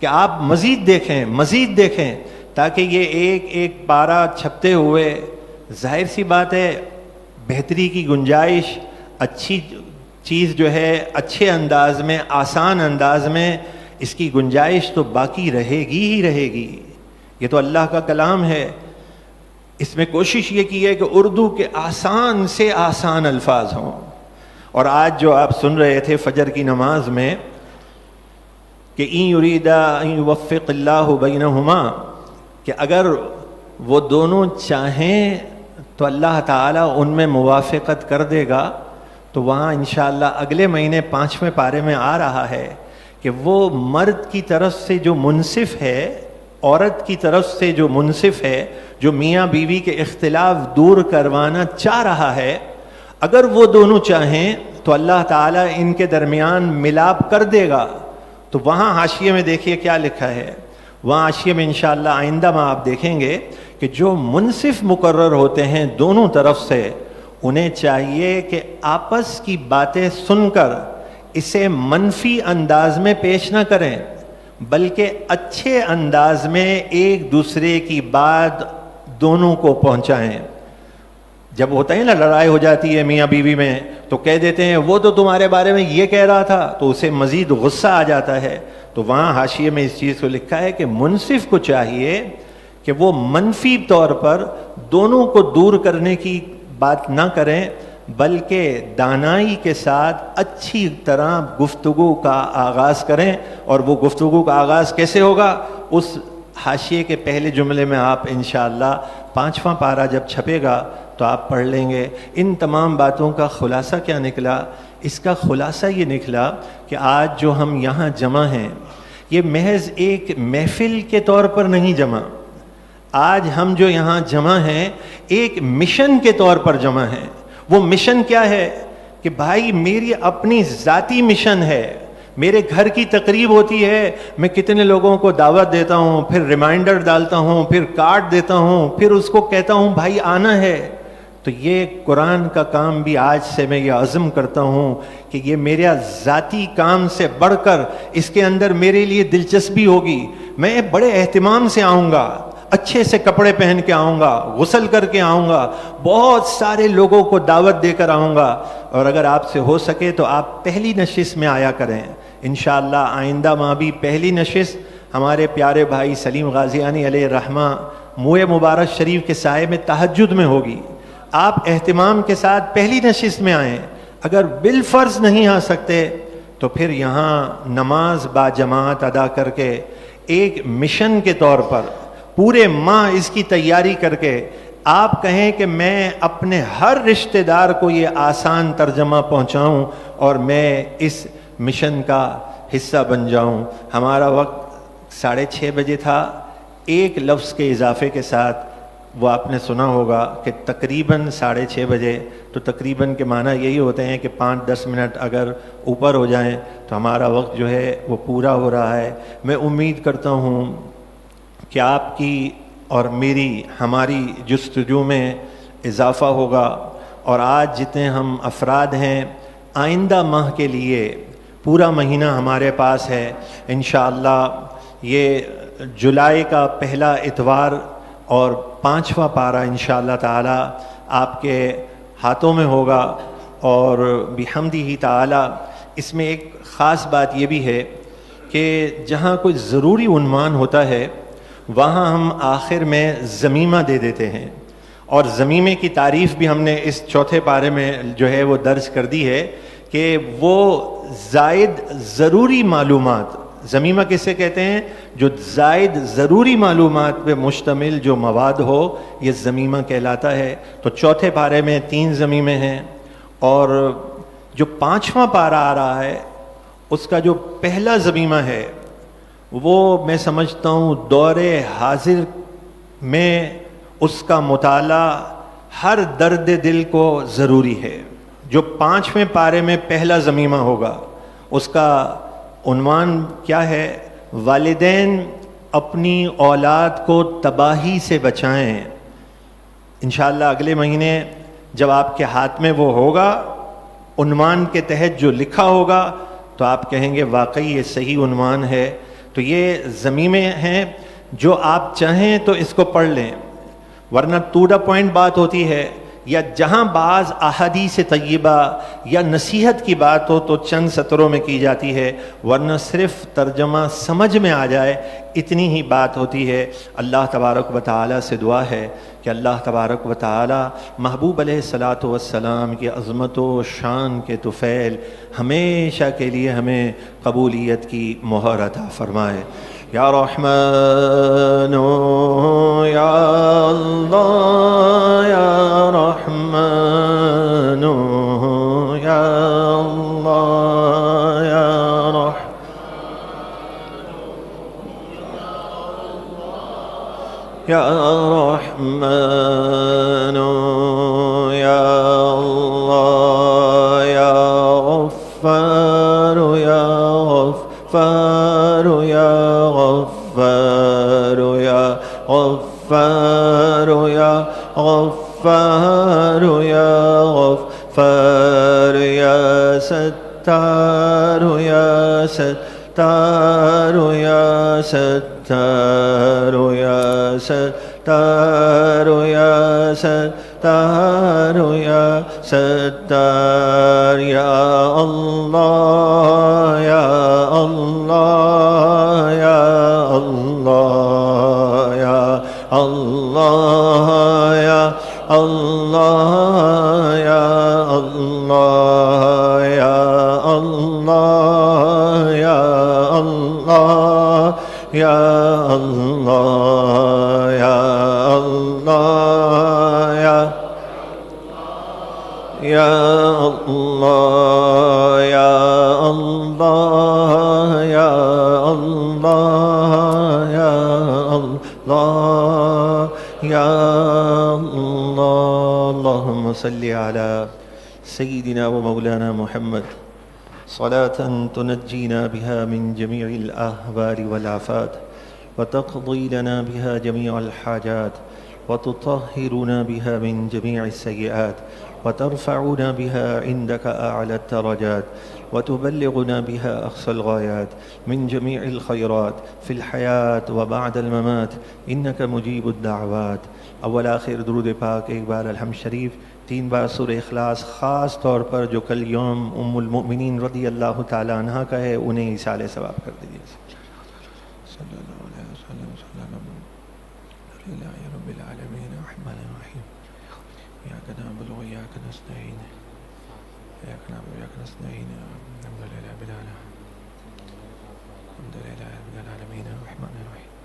کہ آپ مزید دیکھیں تاکہ یہ ایک پارہ چھپتے ہوئے ظاہر سی بات ہے بہتری کی گنجائش، اچھی چیز جو ہے اچھے انداز میں آسان انداز میں اس کی گنجائش تو باقی رہے گی. یہ تو اللہ کا کلام ہے. اس میں کوشش یہ کی ہے کہ اردو کے آسان سے آسان الفاظ ہوں. اور آج جو آپ سن رہے تھے فجر کی نماز میں کہ ان یریدا ان یوفق اللہ بینہما، کہ اگر وہ دونوں چاہیں تو اللہ تعالیٰ ان میں موافقت کر دے گا. تو وہاں انشاءاللہ اگلے مہینے 5ویں پارے میں آ رہا ہے کہ وہ مرد کی طرف سے جو منصف ہے، عورت کی طرف سے جو منصف ہے، جو میاں بیوی کے اختلاف دور کروانا چاہ رہا ہے، اگر وہ دونوں چاہیں تو اللہ تعالیٰ ان کے درمیان ملاپ کر دے گا. تو وہاں حاشیے میں دیکھیے کیا لکھا ہے. وہاں حاشیے میں انشاءاللہ آئندہ میں آپ دیکھیں گے کہ جو منصف مقرر ہوتے ہیں دونوں طرف سے، انہیں چاہیے کہ آپس کی باتیں سن کر اسے منفی انداز میں پیش نہ کریں، بلکہ اچھے انداز میں ایک دوسرے کی بات دونوں کو پہنچائیں. جب ہوتا ہے نا لڑائی ہو جاتی ہے میاں بیوی میں تو کہہ دیتے ہیں وہ تو تمہارے بارے میں یہ کہہ رہا تھا، تو اسے مزید غصہ آ جاتا ہے. تو وہاں حاشیے میں اس چیز کو لکھا ہے کہ منصف کو چاہیے کہ وہ منفی طور پر دونوں کو دور کرنے کی بات نہ کریں، بلکہ دانائی کے ساتھ اچھی طرح گفتگو کا آغاز کریں. اور وہ گفتگو کا آغاز کیسے ہوگا؟ اس حاشیے کے پہلے جملے میں آپ انشاءاللہ 5واں پارہ جب چھپے گا تو آپ پڑھ لیں گے. ان تمام باتوں کا خلاصہ کیا نکلا؟ اس کا خلاصہ یہ نکلا کہ آج جو ہم یہاں جمع ہیں یہ محض ایک محفل کے طور پر نہیں جمع. آج ہم جو یہاں جمع ہیں ایک مشن کے طور پر جمع ہیں. وہ مشن کیا ہے کہ بھائی میری اپنی ذاتی مشن ہے. میرے گھر کی تقریب ہوتی ہے، میں کتنے لوگوں کو دعوت دیتا ہوں، پھر ریمائنڈر ڈالتا ہوں، پھر کارڈ دیتا ہوں، پھر اس کو کہتا ہوں بھائی آنا ہے. تو یہ قرآن کا کام بھی آج سے میں یہ عزم کرتا ہوں کہ یہ میرا ذاتی کام سے بڑھ کر اس کے اندر میرے لیے دلچسپی ہوگی. میں بڑے اہتمام سے آؤں گا، اچھے سے کپڑے پہن کے آؤں گا، غسل کر کے آؤں گا، بہت سارے لوگوں کو دعوت دے کر آؤں گا. اور اگر آپ سے ہو سکے تو آپ پہلی نشست میں آیا کریں. انشاءاللہ آئندہ ماہ بھی پہلی نشست ہمارے پیارے بھائی سلیم غازیانی علیہ الرحمہ موئے مبارک شریف کے سائے میں تہجد میں ہوگی. آپ اہتمام کے ساتھ پہلی نشست میں آئیں. اگر بالفرض نہیں آ سکتے تو پھر یہاں نماز با جماعت ادا کر کے ایک مشن کے طور پر پورے ماہ اس کی تیاری کر کے آپ کہیں کہ میں اپنے ہر رشتہ دار کو یہ آسان ترجمہ پہنچاؤں اور میں اس مشن کا حصہ بن جاؤں. ہمارا وقت 6:30 بجے تھا. ایک لفظ کے اضافے کے ساتھ وہ آپ نے سنا ہوگا کہ تقریباً 6:30 بجے، تو تقریباً کے معنی یہی ہوتے ہیں کہ 5-10 منٹ اگر اوپر ہو جائیں تو ہمارا وقت جو ہے وہ پورا ہو رہا ہے. میں امید کرتا ہوں کہ آپ کی اور ہماری جستجو میں اضافہ ہوگا. اور آج جتنے ہم افراد ہیں آئندہ ماہ کے لیے پورا مہینہ ہمارے پاس ہے. انشاءاللہ یہ جولائی کا پہلا اتوار اور 5واں پارہ انشاءاللہ تعالی آپ کے ہاتھوں میں ہوگا. اور بحمدہ تعالی اس میں ایک خاص بات یہ بھی ہے کہ جہاں کوئی ضروری عنوان ہوتا ہے وہاں ہم آخر میں ضمیمہ دے دیتے ہیں. اور ضمیمے کی تعریف بھی ہم نے اس 4تھے پارے میں جو ہے وہ درج کر دی ہے کہ وہ زائد ضروری معلومات، ضمیمہ کسے کہتے ہیں؟ جو زائد ضروری معلومات پہ مشتمل جو مواد ہو یہ ضمیمہ کہلاتا ہے. تو 4تھے پارے میں 3 ضمیمے ہیں. اور جو 5واں پارہ آ رہا ہے اس کا جو پہلا ضمیمہ ہے وہ میں سمجھتا ہوں دور حاضر میں اس کا مطالعہ ہر درد دل کو ضروری ہے. جو 5ویں پارے میں پہلا ضمیمہ ہوگا اس کا عنوان کیا ہے؟ والدین اپنی اولاد کو تباہی سے بچائیں. انشاءاللہ اگلے مہینے جب آپ کے ہاتھ میں وہ ہوگا عنوان کے تحت جو لکھا ہوگا تو آپ کہیں گے واقعی یہ صحیح عنوان ہے. تو یہ ضمیمے ہیں، جو آپ چاہیں تو اس کو پڑھ لیں، ورنہ ٹو دا پوائنٹ بات ہوتی ہے، یا جہاں بعض احادیث طیبہ یا نصیحت کی بات ہو تو چند سطروں میں کی جاتی ہے، ورنہ صرف ترجمہ سمجھ میں آ جائے اتنی ہی بات ہوتی ہے. اللہ تبارک و تعالی سے دعا ہے کہ اللہ تبارک و تعالی محبوب علیہ الصلاۃ والسلام کی عظمت و شان کے طفیل ہمیشہ کے لیے ہمیں قبولیت کی مہر عطا فرمائے. یا رحمن یا اللہ یا رحمن یا اللہ یا رحمن یا اللہ یا غفار یا غفار یا غفار یا غفار یا غفار یا غفار یا ستار یا ستار یا ستار یا ستار یا ستار ستار یا اللہ یا اللہ یا اللہ یا اللہ یا اللہ یا اللہ یا اللہ یا اللہ یا اللہ یا اللہ یا یا اللہ یا اللہ یا اللہ یا اللہ یا اللہ اللہم صلی علی سیدنا و مولانا محمد صلاة تنجینا بها من جميع الأهوال والآفات وتقضي لنا بها جميع الحاجات وتطهرنا بها من جميع السيئات وترفعنا بها عندك أعلى الدرجات وتبلغنا بها أقصى الغايات من جميع الخيرات في الحياة وبعد الممات إنك مجيب الدعوات. اول آخر درود پاک، ایک بار الحمد شریف، 3 بار سورہ اخلاص. خاص طور پر جو کل یوم ام المؤمنین رضی اللہ تعالی عنہ کا ہے انہیں ایصال ثواب کر دیجیے. صلی اللہ علیہ وسلم. الحمدللہ رب العالمین الرحمن الرحیم ایاک نعبد و ایاک نستعین ایاک نعبد و ایاک نستعین الحمدللہ رب العالمین الحمدللہ رب العالمین الرحمن الرحیم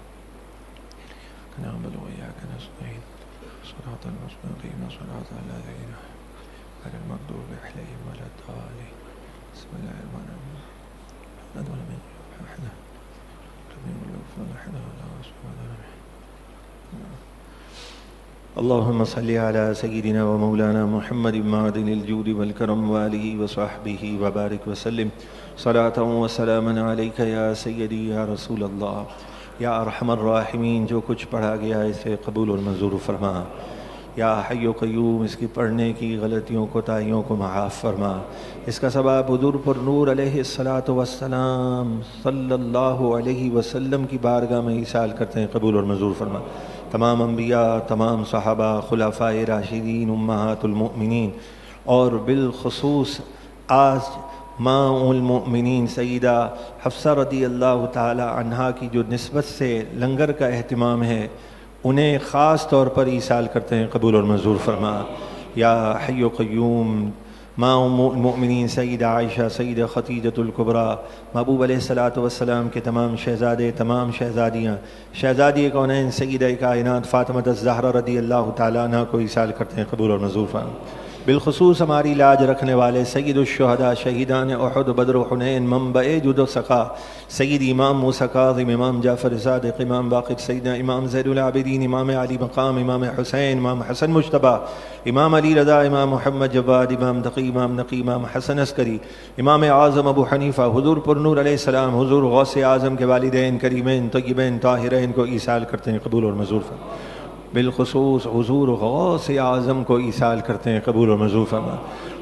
ایاک نعبد و ایاک نستعین صراط المستقیم صراط الذین غیر المغضوب علیہم ولا الضالین. بسم اللہ الرحمن الرحیم. ندعو من احد تبین الغفور احد ولا رسول الله. اللهم صل على سيدنا ومولانا محمد معدن الجود والكرم وآله وصحبه وبارك وسلم صلاة وسلاما عليك يا سيدي يا رسول الله یا ارحم الراحمین. جو کچھ پڑھا گیا اسے قبول اور منظور فرما. یا حی و قیوم اس کی پڑھنے کی غلطیوں کوتاہیوں کو معاف فرما. اس کا ثواب حضور پر نور علیہ الصلاۃ والسلام صلی اللہ علیہ وسلم کی بارگاہ میں ایصال کرتے ہیں، قبول اور منظور فرما. تمام انبیاء، تمام صحابہ، خلفائے راشدین، امہات المؤمنین اور بالخصوص آج ماں المؤمنین سیدہ حفصہ رضی اللہ تعالی عنہا کی جو نسبت سے لنگر کا اہتمام ہے انہیں خاص طور پر ایصال کرتے ہیں، قبول اور منظور فرما. یا حی و قیوم ماں المؤمنین سیدہ عائشہ، سیدہ خدیجۃ الکبریٰ، محبوب علیہ الصلاۃ والسلام کے تمام شہزادے، تمام شہزادیاں، شہزادی کونین سیدہ کائنات فاطمہ الزہرا رضی اللہ تعالیٰ عنہ کو ایصال کرتے ہیں، قبول اور منظور فرما. بالخصوص ہماری لاج رکھنے والے سید الشہداء، شہیدان احد، بدر و حنین، منبع جود و سخا، سید امام موسیٰ کاظم، امام جعفر صادق، امام باقر سیدنا امام زین العابدین، امام علی مقام، امام حسین، امام حسن مجتبیٰ، امام علی رضا، امام محمد جواد، امام تقی، امام نقی، امام حسن عسکری، امام اعظم ابو حنیفہ، حضور پر نور علیہ السلام، حضور غوث اعظم کے والدین کریمین طیبین طاہرین کو ایصال کرتے ہیں، قبول اور منظور فرما. بالخصوص حضور غوث اعظم کو ایصال کرتے ہیں، قبول و منظور فرما.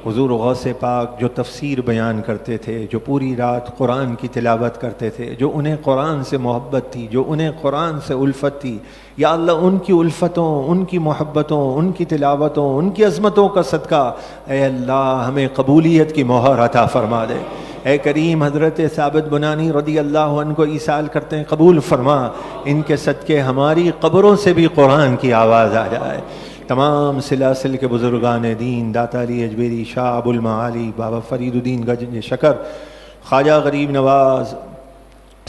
حضور غوث پاک جو تفسیر بیان کرتے تھے، جو پوری رات قرآن کی تلاوت کرتے تھے، جو انہیں قرآن سے محبت تھی، جو انہیں قرآن سے الفت تھی، یا اللہ ان کی الفتوں، ان کی محبتوں، ان کی تلاوتوں، ان کی عظمتوں کا صدقہ اے اللہ ہمیں قبولیت کی مہر عطا فرما دے. اے کریم حضرت ثابت بنانی رضی اللہ عنہ کو ایصال کرتے ہیں، قبول فرما. ان کے صدقے ہماری قبروں سے بھی قرآن کی آواز آ جائے. تمام سلاسل کے بزرگان دین، داتا علی اجمیری، شاہ ابو المعالی، بابا فرید الدین گنج شکر، خواجہ غریب نواز،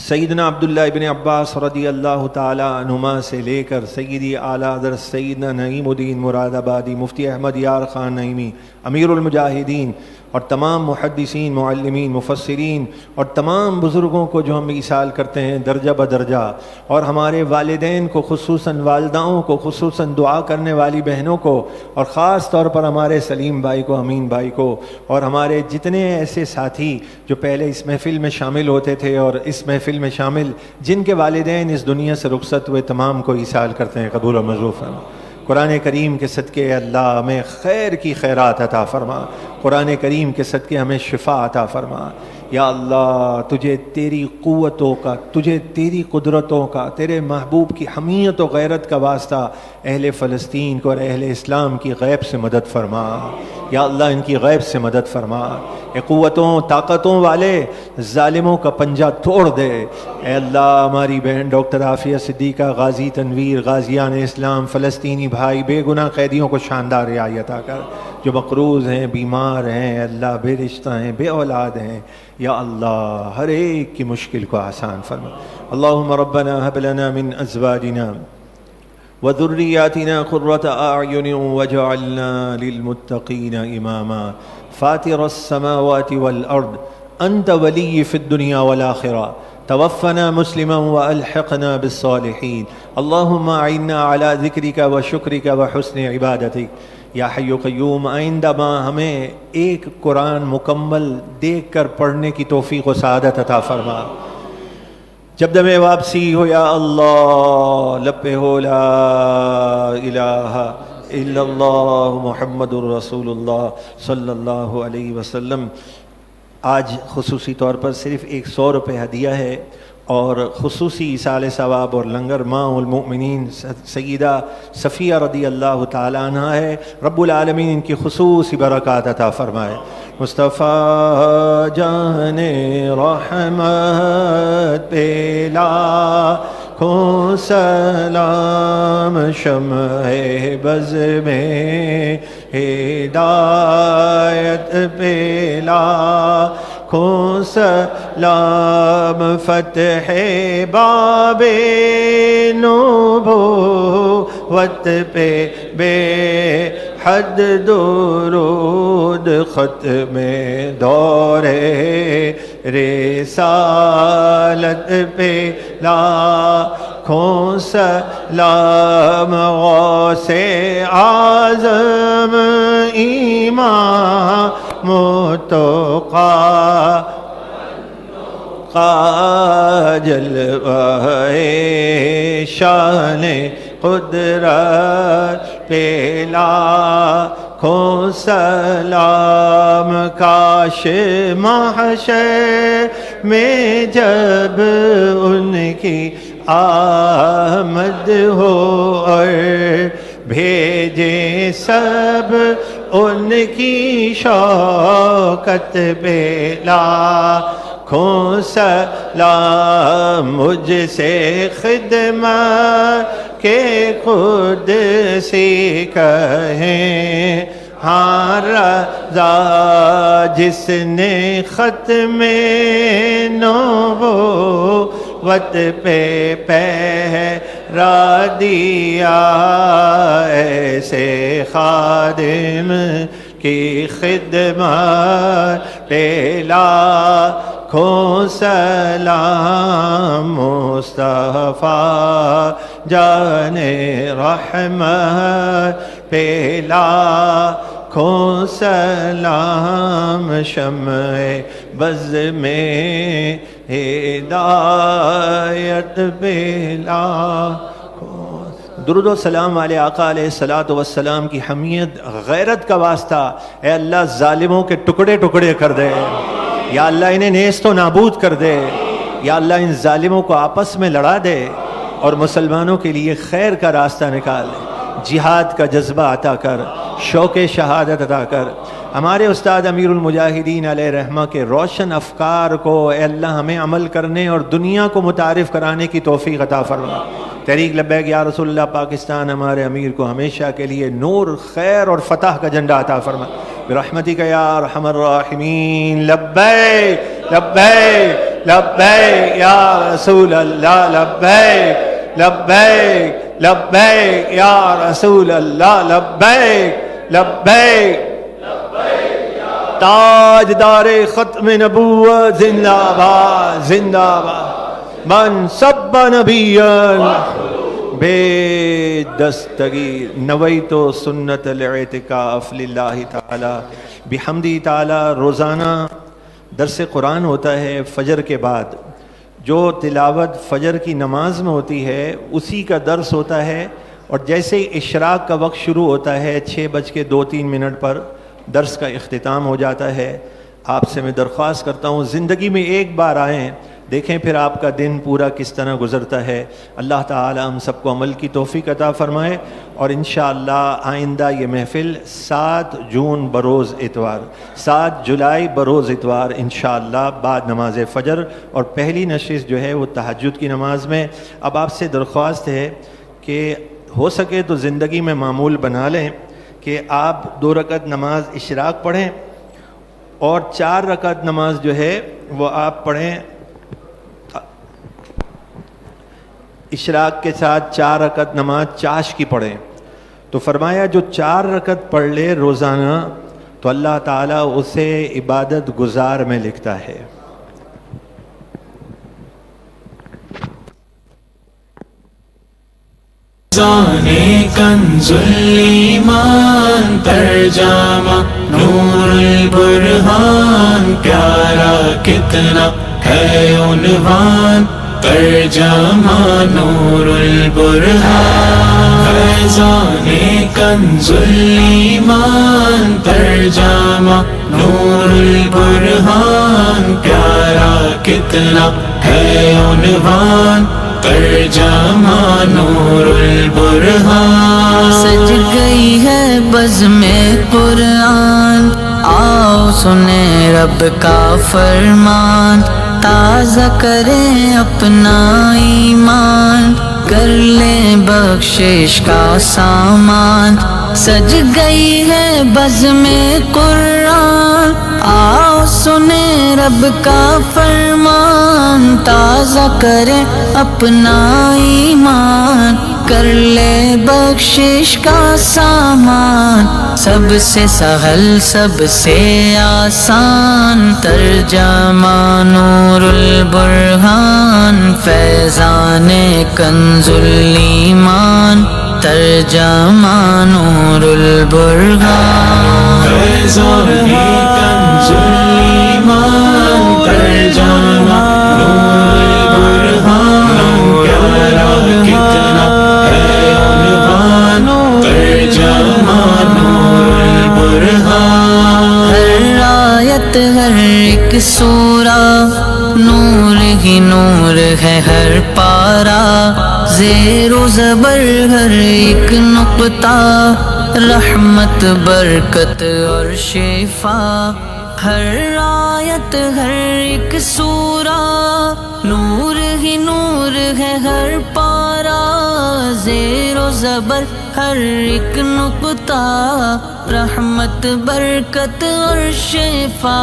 سیدنا عبداللہ ابن عباس رضی اللہ تعالی عنہما سے لے کر سیدی اعلیٰ حضرت سیدنا نعیم الدین مراد آبادی، مفتی احمد یار خان نعیمی، امیر المجاہدین، اور تمام محدثین، معلمین، مفسرین اور تمام بزرگوں کو جو ہم ایصال کرتے ہیں درجہ بدرجہ، اور ہمارے والدین کو خصوصاً، والداؤں کو خصوصاً، دعا کرنے والی بہنوں کو، اور خاص طور پر ہمارے سلیم بھائی کو، امین بھائی کو، اور ہمارے جتنے ایسے ساتھی جو پہلے اس محفل میں شامل ہوتے تھے اور اس محفل میں شامل جن کے والدین اس دنیا سے رخصت ہوئے، تمام کو ایصال کرتے ہیں، قبول و منظور فرما. قرآن کریم کے صدقے اللہ ہمیں خیر کی خیرات عطا فرما. قرآن کریم کے صدقے ہمیں شفا عطا فرما. یا اللہ تجھے تیری قوتوں کا، تجھے تیری قدرتوں کا، تیرے محبوب کی حمیت و غیرت کا واسطہ اہل فلسطین کو اور اہل اسلام کی غیب سے مدد فرما یا اللہ، ان کی غیب سے مدد فرما۔ اے قوتوں طاقتوں والے ظالموں کا پنجہ توڑ دے۔ اے اللہ ہماری بہن ڈاکٹر عافیہ صدیقہ، غازی تنویر، غازیان اسلام، فلسطینی بھائی بے گناہ قیدیوں کو شاندار رعایت عطا کر، جو مقروض ہیں، بیمار ہیں، اللہ بے رشتہ ہیں، بے اولاد ہیں، یا اللہ ہر ایک کی مشکل کو آسان فرما۔ اللہم ربنا ہب لنا من ازواجنا وذرياتنا قرة أعين واجعلنا للمتقين إماما فاطر السماوات والأرض أنت ولي في الدنيا والآخرة توفنا مسلما وألحقنا بالصالحين اللهم أعنا على ذكرك وشكرك وحسن عبادتك یا حی قیوم آئندہ ماں ہمیں ایک قرآن مکمل دیکھ کر پڑھنے کی توفیق و سعادت عطا فرما۔ جب دم واپسی ہو یا اللہ لب پہ ہو لا الہ الا اللہ محمد الرسول اللہ صلی اللہ علیہ وسلم۔ آج خصوصی طور پر صرف 100 روپے ہدیہ ہے، اور خصوصی ایصال ثواب اور لنگر ماں المؤمنین سیدہ صفیہ رضی اللہ تعالی عنہ ہے۔ رب العالمین ان کی خصوصی برکات عطا فرمائے۔ مصطفیٰ جان رحمت پہ لاکھوں سلام، شمع بز میں ہدایت پہ لاکھوں سلام، فتح باب نبوت پہ بے حد درود، ختم دور رسالت پہ لاکھوں سلام، غوث اعظم امام متقی جلوہ شان قدرت پہ لاکھوں سلام، کاش محشر میں جب ان کی آمد ہو اور بھیجے سب ان کی شوکت پہ لاکھوں سلام، مجھ سے خدمت کے خود سی کہیں ہاں رضا، جس نے ختم نبوت پہ پہرا دیا، ایسے خادم کی خدمت پہ لاکھوں سلام، مصطفیٰ جان رحمت پہ لاکھوں سلام، شمع بز میں ہدایت پہ لاکھوں۔ درود و سلام علی آقا علیہ الصلوۃ والسلام کی حمیت غیرت کا واسطہ، اے اللہ ظالموں کے ٹکڑے ٹکڑے کر دے، یا اللہ انہیں نیست و نابود کر دے، یا اللہ ان ظالموں کو آپس میں لڑا دے اور مسلمانوں کے لیے خیر کا راستہ نکال، جہاد کا جذبہ عطا کر، شوق شہادت عطا کر۔ ہمارے استاد امیر المجاہدین علیہ رحمہ کے روشن افکار کو اے اللہ ہمیں عمل کرنے اور دنیا کو متعارف کرانے کی توفیق عطا فرما۔ تحریک لبیک یا رسول اللہ پاکستان ہمارے امیر کو ہمیشہ کے لیے نور، خیر اور فتح کا جھنڈا عطا فرما برحمتک یا ارحم الراحمین۔ لبیک لبیک لبیک یا رسول اللہ، لبیک لبیک لبیک یا رسول اللہ، لبیک لبیک تاجدار ختم نبوت زندہ باد زندہ باد، من سب نبیا بے دستگیر، نویت سنت الاعتکاف للہ تعالی بحمدی تعالی۔ روزانہ درس قرآن ہوتا ہے فجر کے بعد، جو تلاوت فجر کی نماز میں ہوتی ہے اسی کا درس ہوتا ہے، اور جیسے ہی اشراق کا وقت شروع ہوتا ہے 6:02 پر درس کا اختتام ہو جاتا ہے۔ آپ سے میں درخواست کرتا ہوں زندگی میں ایک بار آئیں، دیکھیں پھر آپ کا دن پورا کس طرح گزرتا ہے۔ اللہ تعالی ہم سب کو عمل کی توفیق عطا فرمائے، اور انشاءاللہ آئندہ یہ محفل 7 جون بروز اتوار، 7 جولائی بروز اتوار انشاءاللہ بعد نماز فجر، اور پہلی نشست جو ہے وہ تہجد کی نماز میں۔ اب آپ سے درخواست ہے کہ ہو سکے تو زندگی میں معمول بنا لیں کہ آپ 2 رکعت نماز اشراق پڑھیں، اور 4 رکعت نماز جو ہے وہ آپ پڑھیں اشراق کے ساتھ 4 رکعت نماز چاش کی پڑھیں۔ تو فرمایا جو 4 رکعت پڑھ لے روزانہ تو اللہ تعالیٰ اسے عبادت گزار میں لکھتا ہے۔ کنز الایمان ترجمہ نور البرہان، پیارا کتنا ہے عنوان ترجمہ نور البرہان، فیضان کنز الایمان ترجمہ نور البرہان، پیارا کتنا ہے عنوان ترجمہ نور البرہان۔ سج گئی ہے بزم قرآن، آؤ سنیں رب کا فرمان، تازہ کریں اپنا ایمان، کر لیں بخشش کا سامان۔ سج گئی ہے بزم قرآن، آؤ سنیں رب کا فرمان، تازہ کریں اپنا ایمان، کر لے بخشش کا سامان۔ سب سے سہل سب سے آسان ترجمہ نور البرہان، فیضان کنز الایمان ترجمہ نور البرہان، فیضان کنز الایمان ترجمہ نور البرہان، پیارا کتنا ہے عنوان ترجمہ نور البرہان۔ ہر آیت ہر ایک سورہ نور ہی نور ہے، ہر پارا زیر و زبر ہر ایک نقطہ، رحمت برکت اور شفا۔ ہر آیت ہر ایک سورہ نور ہی نور ہے، ہر پارا زیر و زبر ہر ایک نقطہ، رحمت برکت اور شفا۔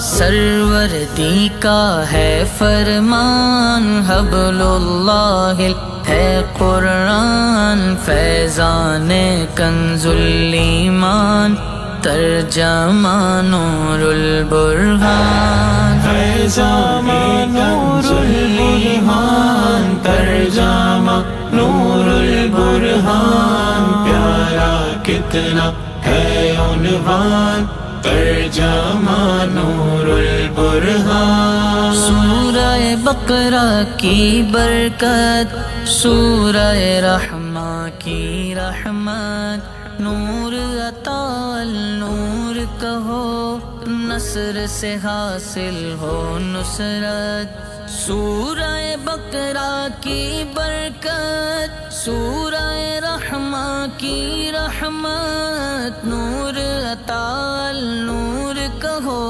سروردی کا ہے فرمان، حبل اللہ ہے قرآن، فیضان کنز الایمان ترجمہ نور البرہان، فیضان کنز الایمان ترجمہ نور البرہان، پیارا کتنا ہے عنوان ترجمہ نور البرہان۔ سورہ بقرہ کی برکت، سورہ رحمہ کی رحمت، نور عطا النور کہو، نصر سے حاصل ہو نصرت۔ سورہ بقرہ کی برکت، سورہ رحمہ کی رحمت، نور عطا النور کہو،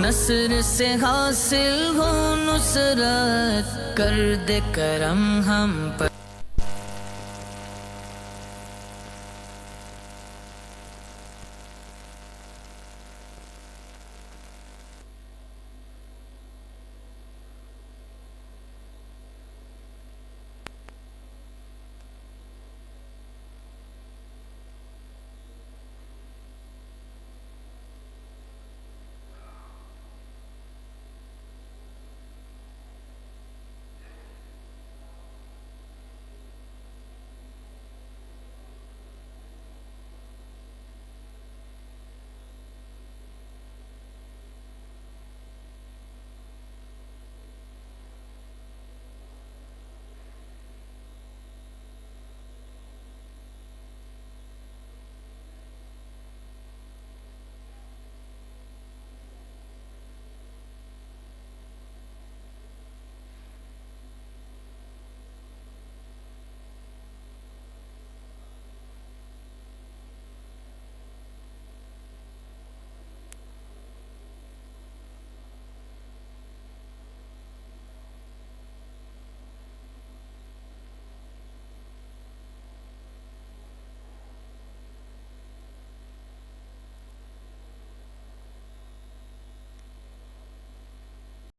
نصر سے حاصل ہو نصرت، کر دے کرم ہم پر